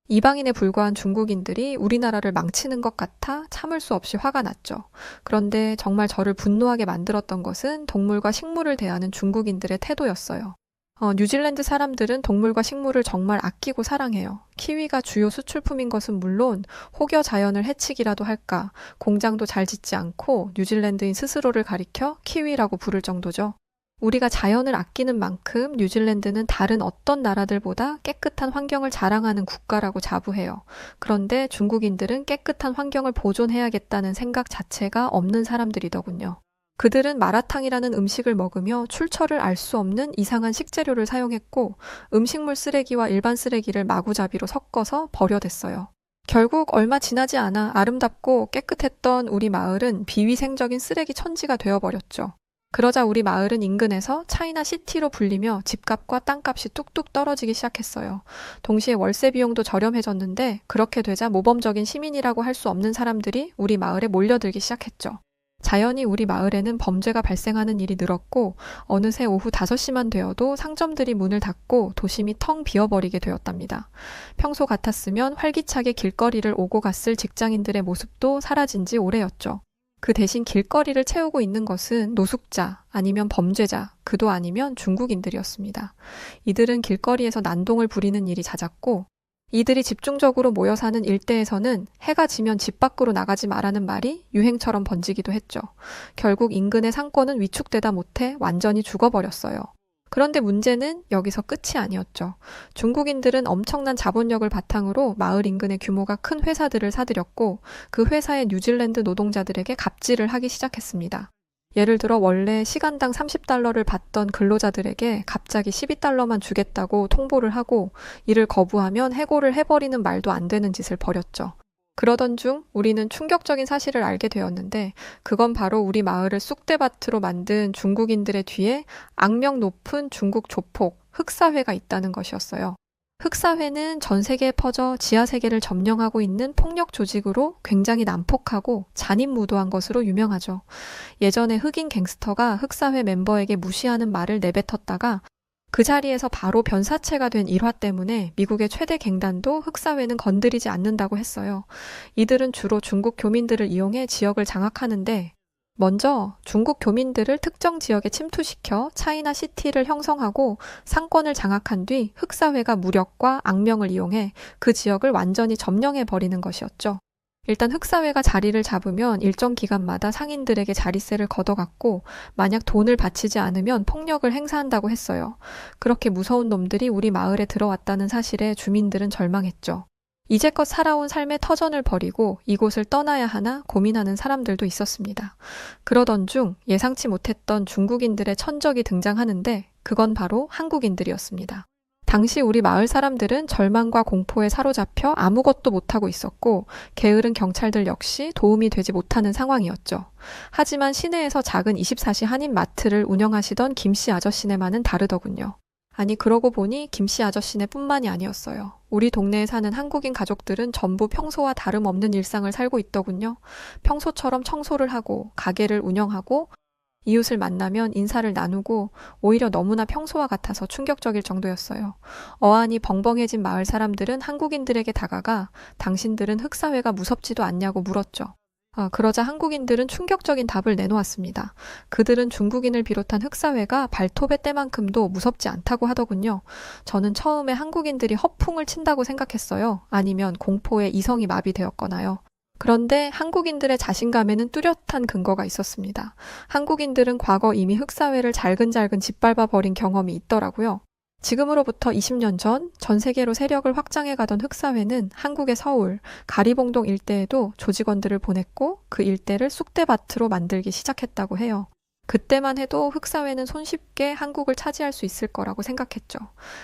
이방인에 불과한 중국인들이 우리나라를 망치는 것 같아 참을 수 없이 화가 났죠. 그런데 정말 저를 분노하게 만들었던 것은 동물과 식물을 대하는 중국인들의 태도였어요. 뉴질랜드 사람들은 동물과 식물을 정말 아끼고 사랑해요. 키위가 주요 수출품인 것은 물론 혹여 자연을 해치기라도 할까 공장도 잘 짓지 않고 뉴질랜드인 스스로를 가리켜 키위라고 부를 정도죠. 우리가 자연을 아끼는 만큼 뉴질랜드는 다른 어떤 나라들보다 깨끗한 환경을 자랑하는 국가라고 자부해요. 그런데 중국인들은 깨끗한 환경을 보존해야겠다는 생각 자체가 없는 사람들이더군요. 그들은 마라탕이라는 음식을 먹으며 출처를 알 수 없는 이상한 식재료를 사용했고 음식물 쓰레기와 일반 쓰레기를 마구잡이로 섞어서 버려댔어요. 결국 얼마 지나지 않아 아름답고 깨끗했던 우리 마을은 비위생적인 쓰레기 천지가 되어버렸죠. 그러자 우리 마을은 인근에서 차이나 시티로 불리며 집값과 땅값이 뚝뚝 떨어지기 시작했어요. 동시에 월세 비용도 저렴해졌는데 그렇게 되자 모범적인 시민이라고 할 수 없는 사람들이 우리 마을에 몰려들기 시작했죠. 자연히 우리 마을에는 범죄가 발생하는 일이 늘었고 어느새 오후 5시만 되어도 상점들이 문을 닫고 도심이 텅 비어버리게 되었답니다. 평소 같았으면 활기차게 길거리를 오고 갔을 직장인들의 모습도 사라진 지 오래였죠. 그 대신 길거리를 채우고 있는 것은 노숙자, 아니면 범죄자, 그도 아니면 중국인들이었습니다. 이들은 길거리에서 난동을 부리는 일이 잦았고 이들이 집중적으로 모여 사는 일대에서는 해가 지면 집 밖으로 나가지 말라는 말이 유행처럼 번지기도 했죠. 결국 인근의 상권은 위축되다 못해 완전히 죽어버렸어요. 그런데 문제는 여기서 끝이 아니었죠. 중국인들은 엄청난 자본력을 바탕으로 마을 인근의 규모가 큰 회사들을 사들였고 그 회사의 뉴질랜드 노동자들에게 갑질을 하기 시작했습니다. 예를 들어 원래 시간당 30달러를 받던 근로자들에게 갑자기 12달러만 주겠다고 통보를 하고 이를 거부하면 해고를 해버리는 말도 안 되는 짓을 벌였죠. 그러던 중 우리는 충격적인 사실을 알게 되었는데 그건 바로 우리 마을을 쑥대밭으로 만든 중국인들의 뒤에 악명 높은 중국 조폭, 흑사회가 있다는 것이었어요. 흑사회는 전 세계에 퍼져 지하세계를 점령하고 있는 폭력 조직으로 굉장히 난폭하고 잔인무도한 것으로 유명하죠. 예전에 흑인 갱스터가 흑사회 멤버에게 무시하는 말을 내뱉었다가 그 자리에서 바로 변사체가 된 일화 때문에 미국의 최대 갱단도 흑사회는 건드리지 않는다고 했어요. 이들은 주로 중국 교민들을 이용해 지역을 장악하는데 먼저 중국 교민들을 특정 지역에 침투시켜 차이나 시티를 형성하고 상권을 장악한 뒤 흑사회가 무력과 악명을 이용해 그 지역을 완전히 점령해버리는 것이었죠. 일단 흑사회가 자리를 잡으면 일정 기간마다 상인들에게 자릿세를 걷어갔고 만약 돈을 바치지 않으면 폭력을 행사한다고 했어요. 그렇게 무서운 놈들이 우리 마을에 들어왔다는 사실에 주민들은 절망했죠. 이제껏 살아온 삶의 터전을 버리고 이곳을 떠나야 하나 고민하는 사람들도 있었습니다. 그러던 중 예상치 못했던 중국인들의 천적이 등장하는데 그건 바로 한국인들이었습니다. 당시 우리 마을 사람들은 절망과 공포에 사로잡혀 아무것도 못하고 있었고 게으른 경찰들 역시 도움이 되지 못하는 상황이었죠. 하지만 시내에서 작은 24시 한인 마트를 운영하시던 김씨 아저씨네만은 다르더군요. 아니 그러고 보니 김씨 아저씨네 뿐만이 아니었어요. 우리 동네에 사는 한국인 가족들은 전부 평소와 다름없는 일상을 살고 있더군요. 평소처럼 청소를 하고 가게를 운영하고 이웃을 만나면 인사를 나누고 오히려 너무나 평소와 같아서 충격적일 정도였어요. 어안이 벙벙해진 마을 사람들은 한국인들에게 다가가 당신들은 흑사회가 무섭지도 않냐고 물었죠. 그러자 한국인들은 충격적인 답을 내놓았습니다. 그들은 중국인을 비롯한 흑사회가 발톱의 때만큼도 무섭지 않다고 하더군요. 저는 처음에 한국인들이 허풍을 친다고 생각했어요. 아니면 공포에 이성이 마비되었거나요. 그런데 한국인들의 자신감에는 뚜렷한 근거가 있었습니다. 한국인들은 과거 이미 흑사회를 잘근잘근 짓밟아 버린 경험이 있더라고요. 지금으로부터 20년 전 세계로 세력을 확장해 가던 흑사회는 한국의 서울, 가리봉동 일대에도 조직원들을 보냈고 그 일대를 쑥대밭으로 만들기 시작했다고 해요. 그때만 해도 흑사회는 손쉽게 한국을 차지할 수 있을 거라고 생각했죠.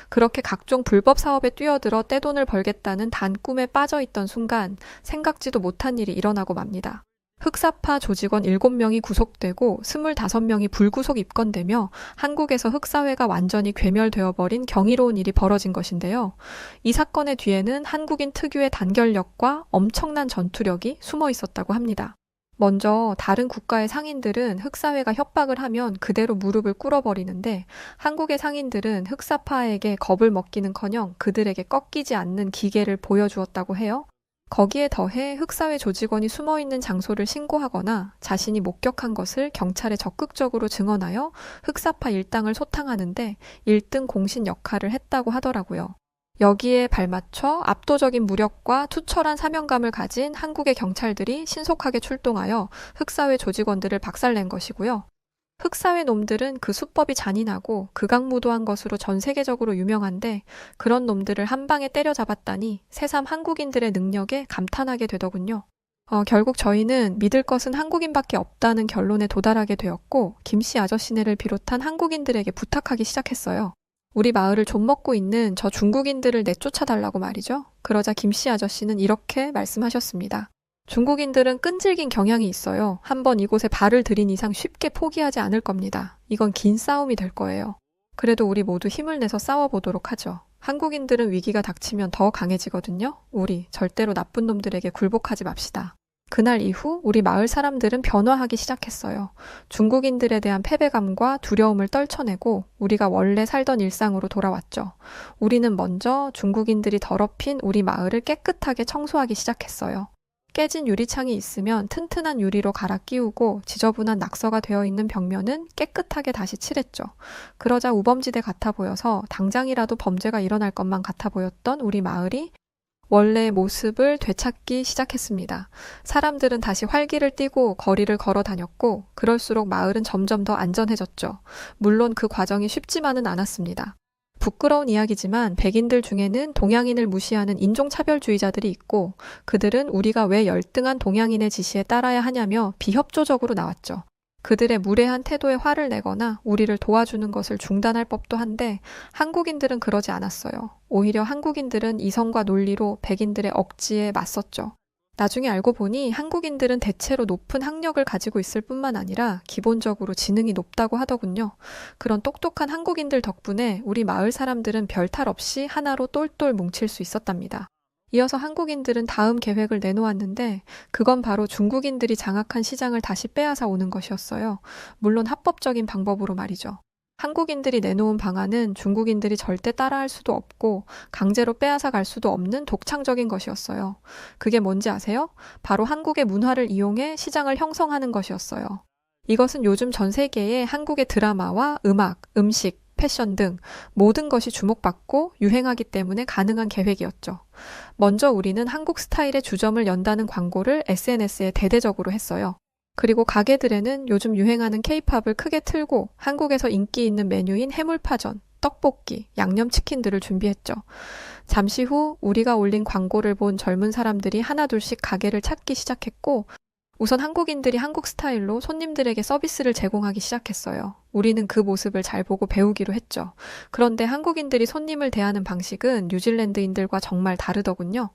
그렇게 각종 불법 사업에 뛰어들어 떼돈을 벌겠다는 단 꿈에 빠져있던 순간 생각지도 못한 일이 일어나고 맙니다. 흑사파 조직원 7명이 구속되고 25명이 불구속 입건되며 한국에서 흑사회가 완전히 괴멸되어버린 경이로운 일이 벌어진 것인데요. 이 사건의 뒤에는 한국인 특유의 단결력과 엄청난 전투력이 숨어 있었다고 합니다. 먼저 다른 국가의 상인들은 흑사회가 협박을 하면 그대로 무릎을 꿇어버리는데 한국의 상인들은 흑사파에게 겁을 먹기는커녕 그들에게 꺾이지 않는 기계를 보여주었다고 해요. 거기에 더해 흑사회 조직원이 숨어있는 장소를 신고하거나 자신이 목격한 것을 경찰에 적극적으로 증언하여 흑사파 일당을 소탕하는데 1등 공신 역할을 했다고 하더라고요. 여기에 발맞춰 압도적인 무력과 투철한 사명감을 가진 한국의 경찰들이 신속하게 출동하여 흑사회 조직원들을 박살낸 것이고요. 흑사회 놈들은 그 수법이 잔인하고 극악무도한 것으로 전 세계적으로 유명한데 그런 놈들을 한 방에 때려잡았다니 새삼 한국인들의 능력에 감탄하게 되더군요. 결국 저희는 믿을 것은 한국인밖에 없다는 결론에 도달하게 되었고 김씨 아저씨네를 비롯한 한국인들에게 부탁하기 시작했어요. 우리 마을을 좀먹고 있는 저 중국인들을 내쫓아달라고 말이죠. 그러자 김씨 아저씨는 이렇게 말씀하셨습니다. 중국인들은 끈질긴 경향이 있어요. 한번 이곳에 발을 들인 이상 쉽게 포기하지 않을 겁니다. 이건 긴 싸움이 될 거예요. 그래도 우리 모두 힘을 내서 싸워보도록 하죠. 한국인들은 위기가 닥치면 더 강해지거든요. 우리 절대로 나쁜 놈들에게 굴복하지 맙시다. 그날 이후 우리 마을 사람들은 변화하기 시작했어요. 중국인들에 대한 패배감과 두려움을 떨쳐내고 우리가 원래 살던 일상으로 돌아왔죠. 우리는 먼저 중국인들이 더럽힌 우리 마을을 깨끗하게 청소하기 시작했어요. 깨진 유리창이 있으면 튼튼한 유리로 갈아 끼우고 지저분한 낙서가 되어 있는 벽면은 깨끗하게 다시 칠했죠. 그러자 우범지대 같아 보여서 당장이라도 범죄가 일어날 것만 같아 보였던 우리 마을이 원래의 모습을 되찾기 시작했습니다. 사람들은 다시 활기를 띠고 거리를 걸어 다녔고 그럴수록 마을은 점점 더 안전해졌죠. 물론 그 과정이 쉽지만은 않았습니다. 부끄러운 이야기지만 백인들 중에는 동양인을 무시하는 인종차별주의자들이 있고 그들은 우리가 왜 열등한 동양인의 지시에 따라야 하냐며 비협조적으로 나왔죠. 그들의 무례한 태도에 화를 내거나 우리를 도와주는 것을 중단할 법도 한데 한국인들은 그러지 않았어요. 오히려 한국인들은 이성과 논리로 백인들의 억지에 맞섰죠. 나중에 알고 보니 한국인들은 대체로 높은 학력을 가지고 있을 뿐만 아니라 기본적으로 지능이 높다고 하더군요. 그런 똑똑한 한국인들 덕분에 우리 마을 사람들은 별탈 없이 하나로 똘똘 뭉칠 수 있었답니다. 이어서 한국인들은 다음 계획을 내놓았는데 그건 바로 중국인들이 장악한 시장을 다시 빼앗아 오는 것이었어요. 물론 합법적인 방법으로 말이죠. 한국인들이 내놓은 방안은 중국인들이 절대 따라할 수도 없고 강제로 빼앗아 갈 수도 없는 독창적인 것이었어요. 그게 뭔지 아세요? 바로 한국의 문화를 이용해 시장을 형성하는 것이었어요. 이것은 요즘 전 세계의 한국의 드라마와 음악, 음식, 패션 등 모든 것이 주목받고 유행하기 때문에 가능한 계획이었죠. 먼저 우리는 한국 스타일의 주점을 연다는 광고를 SNS에 대대적으로 했어요. 그리고 가게들에는 요즘 유행하는 케이팝을 크게 틀고 한국에서 인기 있는 메뉴인 해물파전, 떡볶이, 양념치킨들을 준비했죠. 잠시 후 우리가 올린 광고를 본 젊은 사람들이 하나둘씩 가게를 찾기 시작했고 우선 한국인들이 한국 스타일로 손님들에게 서비스를 제공하기 시작했어요. 우리는 그 모습을 잘 보고 배우기로 했죠. 그런데 한국인들이 손님을 대하는 방식은 뉴질랜드인들과 정말 다르더군요.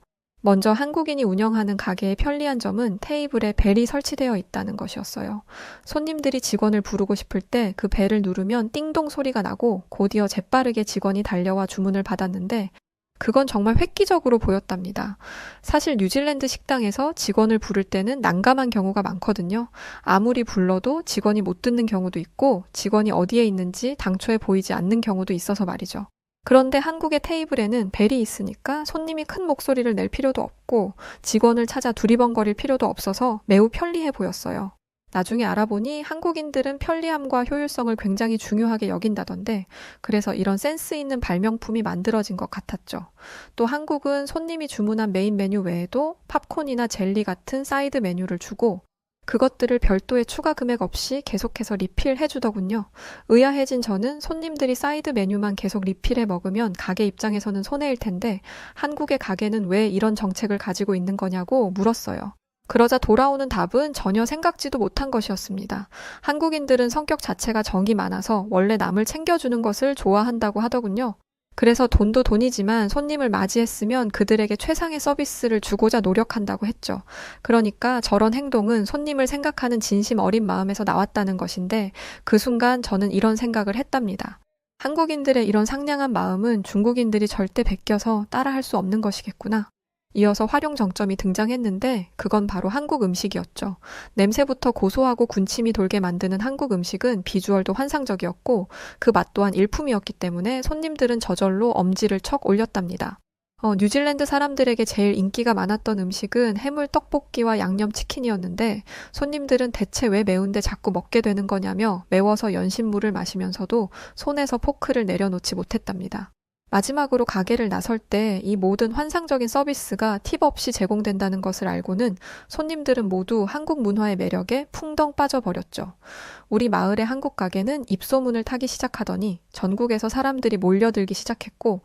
먼저 한국인이 운영하는 가게의 편리한 점은 테이블에 벨이 설치되어 있다는 것이었어요. 손님들이 직원을 부르고 싶을 때 그 벨을 누르면 띵동 소리가 나고 곧이어 재빠르게 직원이 달려와 주문을 받았는데 그건 정말 획기적으로 보였답니다. 사실 뉴질랜드 식당에서 직원을 부를 때는 난감한 경우가 많거든요. 아무리 불러도 직원이 못 듣는 경우도 있고 직원이 어디에 있는지 당초에 보이지 않는 경우도 있어서 말이죠. 그런데 한국의 테이블에는 벨이 있으니까 손님이 큰 목소리를 낼 필요도 없고 직원을 찾아 두리번거릴 필요도 없어서 매우 편리해 보였어요. 나중에 알아보니 한국인들은 편리함과 효율성을 굉장히 중요하게 여긴다던데 그래서 이런 센스 있는 발명품이 만들어진 것 같았죠. 또 한국은 손님이 주문한 메인 메뉴 외에도 팝콘이나 젤리 같은 사이드 메뉴를 주고 그것들을 별도의 추가 금액 없이 계속해서 리필해 주더군요. 의아해진 저는 손님들이 사이드 메뉴만 계속 리필해 먹으면 가게 입장에서는 손해일 텐데 한국의 가게는 왜 이런 정책을 가지고 있는 거냐고 물었어요. 그러자 돌아오는 답은 전혀 생각지도 못한 것이었습니다. 한국인들은 성격 자체가 정이 많아서 원래 남을 챙겨주는 것을 좋아한다고 하더군요. 그래서 돈도 돈이지만 손님을 맞이했으면 그들에게 최상의 서비스를 주고자 노력한다고 했죠. 그러니까 저런 행동은 손님을 생각하는 진심 어린 마음에서 나왔다는 것인데 그 순간 저는 이런 생각을 했답니다. 한국인들의 이런 상냥한 마음은 중국인들이 절대 베껴서 따라할 수 없는 것이겠구나. 이어서 활용 정점이 등장했는데 그건 바로 한국 음식이었죠. 냄새부터 고소하고 군침이 돌게 만드는 한국 음식은 비주얼도 환상적이었고 그 맛 또한 일품이었기 때문에 손님들은 저절로 엄지를 척 올렸답니다. 뉴질랜드 사람들에게 제일 인기가 많았던 음식은 해물 떡볶이와 양념치킨이었는데 손님들은 대체 왜 매운데 자꾸 먹게 되는 거냐며 매워서 연신물을 마시면서도 손에서 포크를 내려놓지 못했답니다. 마지막으로 가게를 나설 때 이 모든 환상적인 서비스가 팁 없이 제공된다는 것을 알고는 손님들은 모두 한국 문화의 매력에 풍덩 빠져버렸죠. 우리 마을의 한국 가게는 입소문을 타기 시작하더니 전국에서 사람들이 몰려들기 시작했고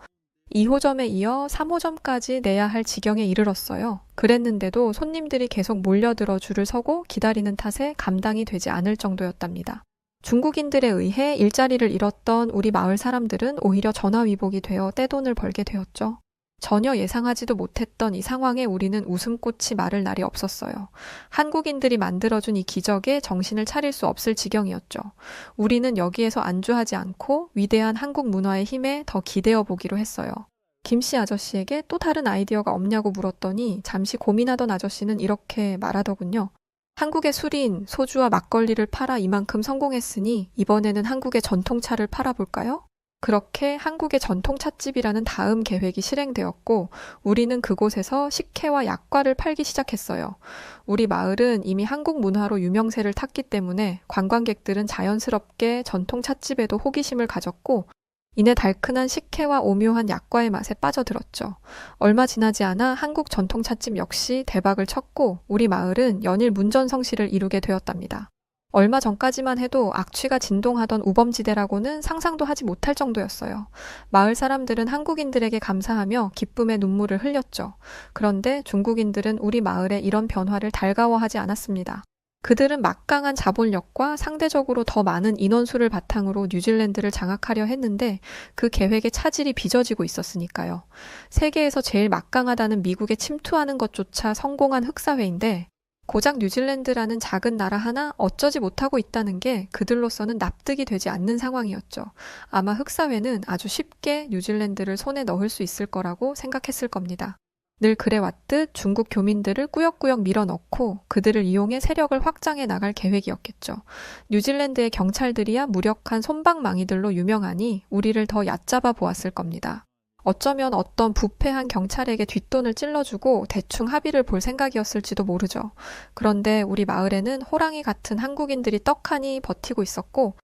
2호점에 이어 3호점까지 내야 할 지경에 이르렀어요. 그랬는데도 손님들이 계속 몰려들어 줄을 서고 기다리는 탓에 감당이 되지 않을 정도였답니다. 중국인들에 의해 일자리를 잃었던 우리 마을 사람들은 오히려 전화위복이 되어 떼돈을 벌게 되었죠. 전혀 예상하지도 못했던 이 상황에 우리는 웃음꽃이 마를 날이 없었어요. 한국인들이 만들어준 이 기적에 정신을 차릴 수 없을 지경이었죠. 우리는 여기에서 안주하지 않고 위대한 한국 문화의 힘에 더 기대어 보기로 했어요. 김씨 아저씨에게 또 다른 아이디어가 없냐고 물었더니 잠시 고민하던 아저씨는 이렇게 말하더군요. 한국의 술인 소주와 막걸리를 팔아 이만큼 성공했으니 이번에는 한국의 전통차를 팔아볼까요? 그렇게 한국의 전통찻집이라는 다음 계획이 실행되었고 우리는 그곳에서 식혜와 약과를 팔기 시작했어요. 우리 마을은 이미 한국 문화로 유명세를 탔기 때문에 관광객들은 자연스럽게 전통찻집에도 호기심을 가졌고 이내 달큰한 식혜와 오묘한 약과의 맛에 빠져들었죠. 얼마 지나지 않아 한국 전통찻집 역시 대박을 쳤고 우리 마을은 연일 문전성시를 이루게 되었답니다. 얼마 전까지만 해도 악취가 진동하던 우범지대라고는 상상도 하지 못할 정도였어요. 마을 사람들은 한국인들에게 감사하며 기쁨의 눈물을 흘렸죠. 그런데 중국인들은 우리 마을의 이런 변화를 달가워하지 않았습니다. 그들은 막강한 자본력과 상대적으로 더 많은 인원수를 바탕으로 뉴질랜드를 장악하려 했는데 그 계획의 차질이 빚어지고 있었으니까요. 세계에서 제일 막강하다는 미국에 침투하는 것조차 성공한 흑사회인데 고작 뉴질랜드라는 작은 나라 하나 어쩌지 못하고 있다는 게 그들로서는 납득이 되지 않는 상황이었죠. 아마 흑사회는 아주 쉽게 뉴질랜드를 손에 넣을 수 있을 거라고 생각했을 겁니다. 늘 그래왔듯 중국 교민들을 꾸역꾸역 밀어넣고 그들을 이용해 세력을 확장해 나갈 계획이었겠죠. 뉴질랜드의 경찰들이야 무력한 솜방망이들로 유명하니 우리를 더 얕잡아 보았을 겁니다. 어쩌면 어떤 부패한 경찰에게 뒷돈을 찔러주고 대충 합의를 볼 생각이었을지도 모르죠. 그런데 우리 마을에는 호랑이 같은 한국인들이 떡하니 버티고 있었고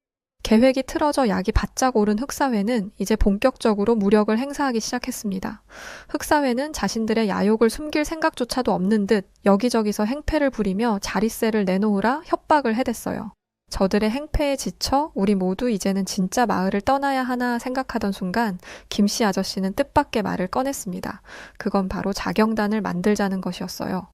계획이 틀어져 약이 바짝 오른 흑사회는 이제 본격적으로 무력을 행사하기 시작했습니다. 흑사회는 자신들의 야욕을 숨길 생각조차도 없는 듯 여기저기서 행패를 부리며 자릿세를 내놓으라 협박을 해댔어요. 저들의 행패에 지쳐 우리 모두 이제는 진짜 마을을 떠나야 하나 생각하던 순간 김씨 아저씨는 뜻밖의 말을 꺼냈습니다. 그건 바로 자경단을 만들자는 것이었어요.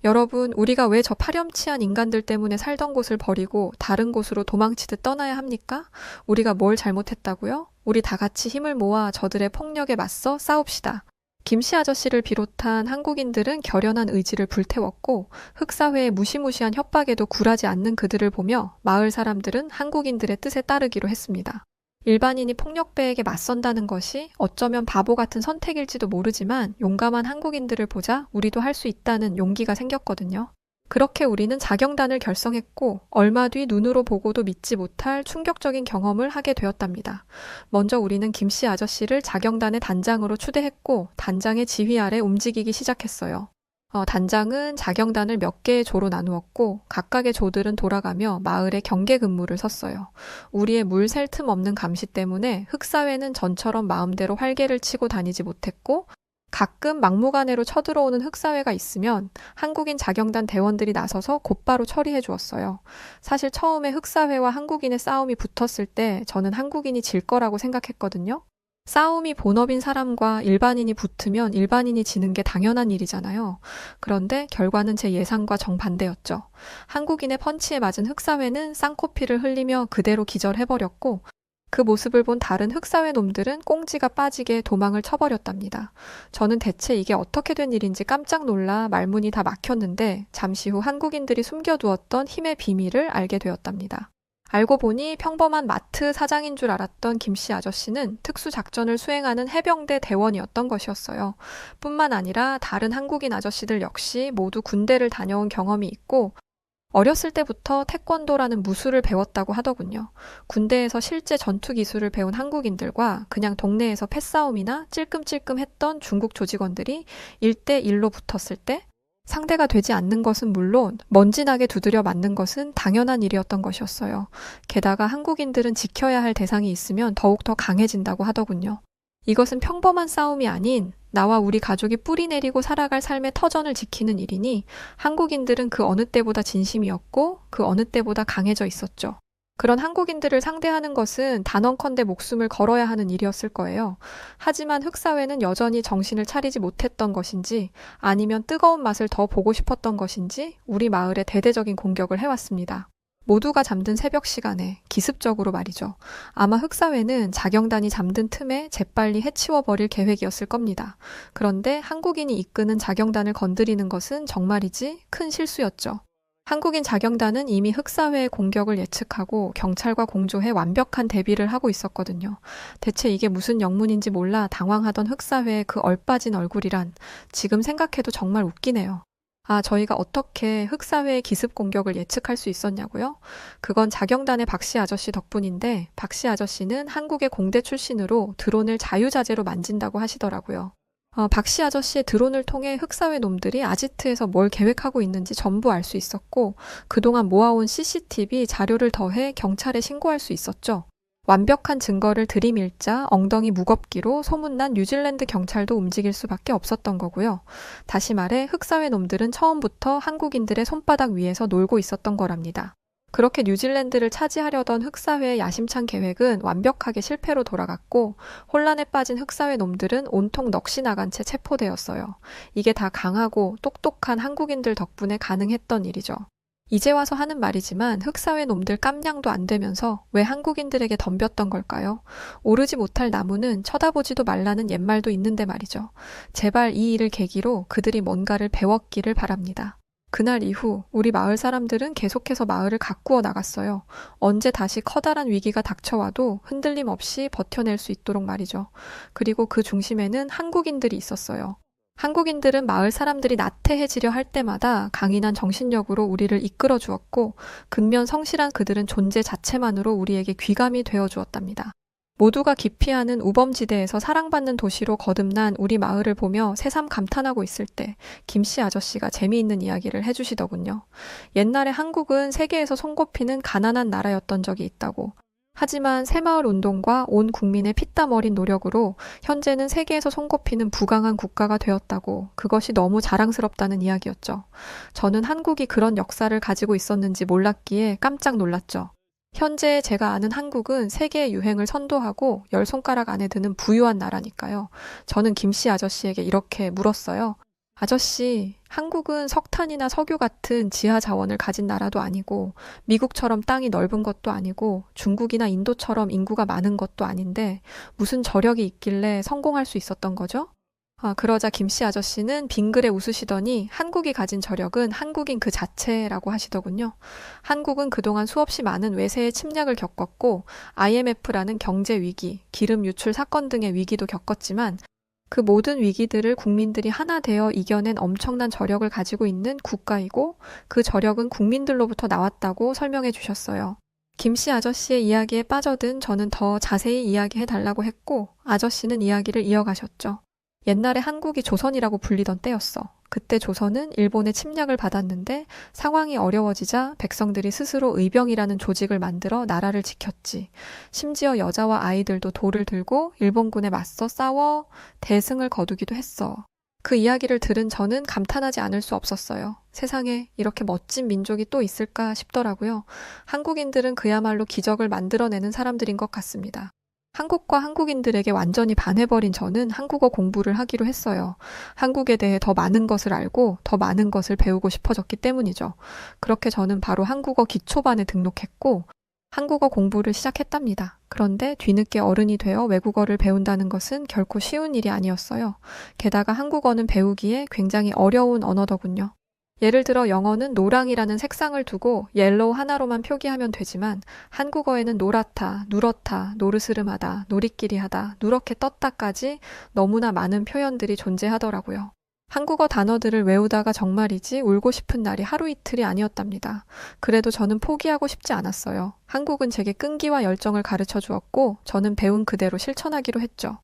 여러분, 우리가 왜 저 파렴치한 인간들 때문에 살던 곳을 버리고 다른 곳으로 도망치듯 떠나야 합니까? 우리가 뭘 잘못했다고요? 우리 다 같이 힘을 모아 저들의 폭력에 맞서 싸웁시다. 김씨 아저씨를 비롯한 한국인들은 결연한 의지를 불태웠고 흑사회의 무시무시한 협박에도 굴하지 않는 그들을 보며 마을 사람들은 한국인들의 뜻에 따르기로 했습니다. 일반인이 폭력배에게 맞선다는 것이 어쩌면 바보 같은 선택일지도 모르지만 용감한 한국인들을 보자 우리도 할 수 있다는 용기가 생겼거든요. 그렇게 우리는 자경단을 결성했고 얼마 뒤 눈으로 보고도 믿지 못할 충격적인 경험을 하게 되었답니다. 먼저 우리는 김씨 아저씨를 자경단의 단장으로 추대했고 단장의 지휘 아래 움직이기 시작했어요. 단장은 자경단을 몇 개의 조로 나누었고 각각의 조들은 돌아가며 마을에 경계 근무를 섰어요. 우리의 물 셀 틈 없는 감시 때문에 흑사회는 전처럼 마음대로 활개를 치고 다니지 못했고 가끔 막무가내로 쳐들어오는 흑사회가 있으면 한국인 자경단 대원들이 나서서 곧바로 처리해 주었어요. 사실 처음에 흑사회와 한국인의 싸움이 붙었을 때 저는 한국인이 질 거라고 생각했거든요. 싸움이 본업인 사람과 일반인이 붙으면 일반인이 지는 게 당연한 일이잖아요. 그런데 결과는 제 예상과 정반대였죠. 한국인의 펀치에 맞은 흑사회는 쌍코피를 흘리며 그대로 기절해버렸고 그 모습을 본 다른 흑사회 놈들은 꽁지가 빠지게 도망을 쳐버렸답니다. 저는 대체 이게 어떻게 된 일인지 깜짝 놀라 말문이 다 막혔는데 잠시 후 한국인들이 숨겨두었던 힘의 비밀을 알게 되었답니다. 알고 보니 평범한 마트 사장인 줄 알았던 김씨 아저씨는 특수작전을 수행하는 해병대 대원이었던 것이었어요. 뿐만 아니라 다른 한국인 아저씨들 역시 모두 군대를 다녀온 경험이 있고 어렸을 때부터 태권도라는 무술을 배웠다고 하더군요. 군대에서 실제 전투 기술을 배운 한국인들과 그냥 동네에서 패싸움이나 찔끔찔끔 했던 중국 조직원들이 1대1로 붙었을 때 상대가 되지 않는 것은 물론 먼지나게 두드려 맞는 것은 당연한 일이었던 것이었어요. 게다가 한국인들은 지켜야 할 대상이 있으면 더욱더 강해진다고 하더군요. 이것은 평범한 싸움이 아닌 나와 우리 가족이 뿌리 내리고 살아갈 삶의 터전을 지키는 일이니 한국인들은 그 어느 때보다 진심이었고 그 어느 때보다 강해져 있었죠. 그런 한국인들을 상대하는 것은 단언컨대 목숨을 걸어야 하는 일이었을 거예요. 하지만 흑사회는 여전히 정신을 차리지 못했던 것인지 아니면 뜨거운 맛을 더 보고 싶었던 것인지 우리 마을에 대대적인 공격을 해왔습니다. 모두가 잠든 새벽 시간에 기습적으로 말이죠. 아마 흑사회는 자경단이 잠든 틈에 재빨리 해치워버릴 계획이었을 겁니다. 그런데 한국인이 이끄는 자경단을 건드리는 것은 정말이지 큰 실수였죠. 한국인 자경단은 이미 흑사회의 공격을 예측하고 경찰과 공조해 완벽한 대비를 하고 있었거든요. 대체 이게 무슨 영문인지 몰라 당황하던 흑사회의 그 얼빠진 얼굴이란 지금 생각해도 정말 웃기네요. 아, 저희가 어떻게 흑사회의 기습 공격을 예측할 수 있었냐고요? 그건 자경단의 박씨 아저씨 덕분인데 박씨 아저씨는 한국의 공대 출신으로 드론을 자유자재로 만진다고 하시더라고요. 박씨 아저씨의 드론을 통해 흑사회 놈들이 아지트에서 뭘 계획하고 있는지 전부 알 수 있었고 그동안 모아온 CCTV 자료를 더해 경찰에 신고할 수 있었죠. 완벽한 증거를 들이밀자 엉덩이 무겁기로 소문난 뉴질랜드 경찰도 움직일 수밖에 없었던 거고요. 다시 말해 흑사회 놈들은 처음부터 한국인들의 손바닥 위에서 놀고 있었던 거랍니다. 그렇게 뉴질랜드를 차지하려던 흑사회의 야심찬 계획은 완벽하게 실패로 돌아갔고 혼란에 빠진 흑사회 놈들은 온통 넋이 나간 채 체포되었어요. 이게 다 강하고 똑똑한 한국인들 덕분에 가능했던 일이죠. 이제 와서 하는 말이지만 흑사회 놈들 깜냥도 안 되면서 왜 한국인들에게 덤볐던 걸까요? 오르지 못할 나무는 쳐다보지도 말라는 옛말도 있는데 말이죠. 제발 이 일을 계기로 그들이 뭔가를 배웠기를 바랍니다. 그날 이후 우리 마을 사람들은 계속해서 마을을 가꾸어 나갔어요. 언제 다시 커다란 위기가 닥쳐와도 흔들림 없이 버텨낼 수 있도록 말이죠. 그리고 그 중심에는 한국인들이 있었어요. 한국인들은 마을 사람들이 나태해지려 할 때마다 강인한 정신력으로 우리를 이끌어 주었고 근면 성실한 그들은 존재 자체만으로 우리에게 귀감이 되어 주었답니다. 모두가 기피하는 우범지대에서 사랑받는 도시로 거듭난 우리 마을을 보며 새삼 감탄하고 있을 때 김씨 아저씨가 재미있는 이야기를 해주시더군요. 옛날에 한국은 세계에서 손꼽히는 가난한 나라였던 적이 있다고. 하지만 새마을 운동과 온 국민의 피땀 어린 노력으로 현재는 세계에서 손꼽히는 부강한 국가가 되었다고. 그것이 너무 자랑스럽다는 이야기였죠. 저는 한국이 그런 역사를 가지고 있었는지 몰랐기에 깜짝 놀랐죠. 현재 제가 아는 한국은 세계의 유행을 선도하고 10손가락 안에 드는 부유한 나라니까요. 저는 김씨 아저씨에게 이렇게 물었어요. 아저씨, 한국은 석탄이나 석유 같은 지하 자원을 가진 나라도 아니고 미국처럼 땅이 넓은 것도 아니고 중국이나 인도처럼 인구가 많은 것도 아닌데 무슨 저력이 있길래 성공할 수 있었던 거죠? 그러자 김씨 아저씨는 빙그레 웃으시더니 한국이 가진 저력은 한국인 그 자체라고 하시더군요. 한국은 그동안 수없이 많은 외세의 침략을 겪었고 IMF라는 경제 위기, 기름 유출 사건 등의 위기도 겪었지만 그 모든 위기들을 국민들이 하나 되어 이겨낸 엄청난 저력을 가지고 있는 국가이고 그 저력은 국민들로부터 나왔다고 설명해 주셨어요. 김씨 아저씨의 이야기에 빠져든 저는 더 자세히 이야기해 달라고 했고 아저씨는 이야기를 이어가셨죠. 옛날에 한국이 조선이라고 불리던 때였어. 그때 조선은 일본의 침략을 받았는데 상황이 어려워지자 백성들이 스스로 의병이라는 조직을 만들어 나라를 지켰지. 심지어 여자와 아이들도 돌을 들고 일본군에 맞서 싸워 대승을 거두기도 했어. 그 이야기를 들은 저는 감탄하지 않을 수 없었어요. 세상에 이렇게 멋진 민족이 또 있을까 싶더라고요. 한국인들은 그야말로 기적을 만들어내는 사람들인 것 같습니다. 한국과 한국인들에게 완전히 반해버린 저는 한국어 공부를 하기로 했어요. 한국에 대해 더 많은 것을 알고 더 많은 것을 배우고 싶어졌기 때문이죠. 그렇게 저는 바로 한국어 기초반에 등록했고 한국어 공부를 시작했답니다. 그런데 뒤늦게 어른이 되어 외국어를 배운다는 것은 결코 쉬운 일이 아니었어요. 게다가 한국어는 배우기에 굉장히 어려운 언어더군요. 예를 들어 영어는 노랑이라는 색상을 두고 옐로우 하나로만 표기하면 되지만 한국어에는 노랗다, 누렇다, 노르스름하다, 노리끼리하다, 누렇게 떴다까지 너무나 많은 표현들이 존재하더라고요. 한국어 단어들을 외우다가 정말이지 울고 싶은 날이 하루 이틀이 아니었답니다. 그래도 저는 포기하고 싶지 않았어요. 한국은 제게 끈기와 열정을 가르쳐 주었고 저는 배운 그대로 실천하기로 했죠.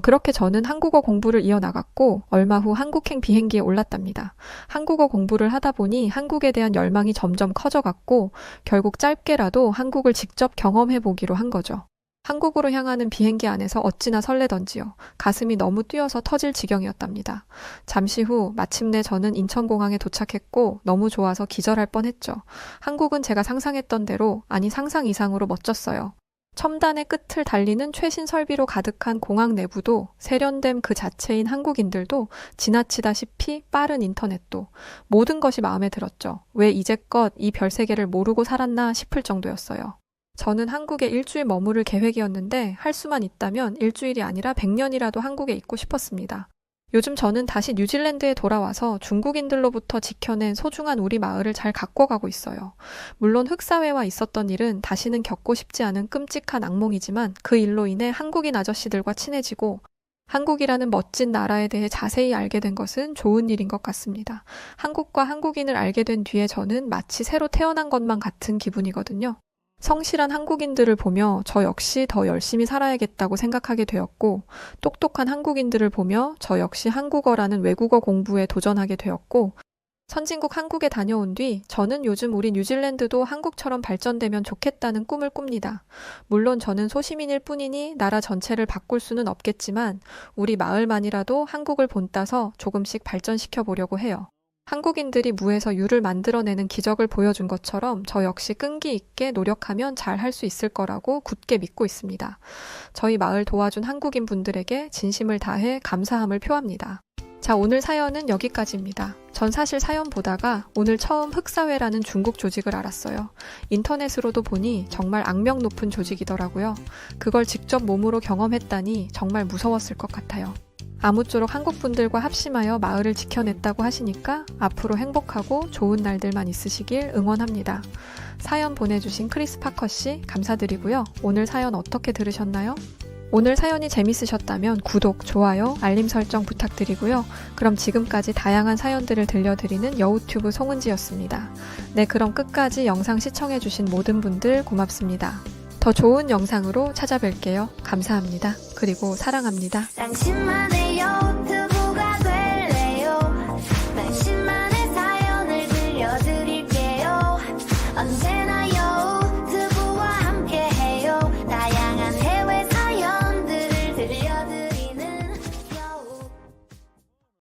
그렇게 저는 한국어 공부를 이어나갔고 얼마 후 한국행 비행기에 올랐답니다. 한국어 공부를 하다 보니 한국에 대한 열망이 점점 커져갔고 결국 짧게라도 한국을 직접 경험해 보기로 한 거죠. 한국으로 향하는 비행기 안에서 어찌나 설레던지요. 가슴이 너무 뛰어서 터질 지경이었답니다. 잠시 후 마침내 저는 인천공항에 도착했고 너무 좋아서 기절할 뻔했죠. 한국은 제가 상상했던 대로, 아니 상상 이상으로 멋졌어요. 첨단의 끝을 달리는 최신 설비로 가득한 공항 내부도, 세련됨 그 자체인 한국인들도, 지나치다시피 빠른 인터넷도, 모든 것이 마음에 들었죠. 왜 이제껏 이 별세계를 모르고 살았나 싶을 정도였어요. 저는 한국에 일주일 머무를 계획이었는데 할 수만 있다면 일주일이 아니라 100년이라도 한국에 있고 싶었습니다. 요즘 저는 다시 뉴질랜드에 돌아와서 중국인들로부터 지켜낸 소중한 우리 마을을 잘 가꿔가고 있어요. 물론 흑사회와 있었던 일은 다시는 겪고 싶지 않은 끔찍한 악몽이지만 그 일로 인해 한국인 아저씨들과 친해지고 한국이라는 멋진 나라에 대해 자세히 알게 된 것은 좋은 일인 것 같습니다. 한국과 한국인을 알게 된 뒤에 저는 마치 새로 태어난 것만 같은 기분이거든요. 성실한 한국인들을 보며 저 역시 더 열심히 살아야겠다고 생각하게 되었고, 똑똑한 한국인들을 보며 저 역시 한국어라는 외국어 공부에 도전하게 되었고, 선진국 한국에 다녀온 뒤 저는 요즘 우리 뉴질랜드도 한국처럼 발전되면 좋겠다는 꿈을 꿉니다. 물론 저는 소시민일 뿐이니 나라 전체를 바꿀 수는 없겠지만 우리 마을만이라도 한국을 본따서 조금씩 발전시켜 보려고 해요. 한국인들이 무에서 유를 만들어내는 기적을 보여준 것처럼 저 역시 끈기 있게 노력하면 잘 할 수 있을 거라고 굳게 믿고 있습니다. 저희 마을 도와준 한국인 분들에게 진심을 다해 감사함을 표합니다. 자, 오늘 사연은 여기까지입니다. 전 사실 사연 보다가 오늘 처음 흑사회라는 중국 조직을 알았어요. 인터넷으로도 보니 정말 악명 높은 조직이더라고요. 그걸 직접 몸으로 경험했다니 정말 무서웠을 것 같아요. 아무쪼록 한국분들과 합심하여 마을을 지켜냈다고 하시니까 앞으로 행복하고 좋은 날들만 있으시길 응원합니다. 사연 보내주신 크리스 파커씨 감사드리고요. 오늘 사연 어떻게 들으셨나요? 오늘 사연이 재밌으셨다면 구독, 좋아요, 알림 설정 부탁드리고요. 그럼 지금까지 다양한 사연들을 들려드리는 여우튜브 송은지였습니다. 네, 그럼 끝까지 영상 시청해주신 모든 분들 고맙습니다. 더 좋은 영상으로 찾아뵐게요. 감사합니다. 그리고 사랑합니다. 당신만의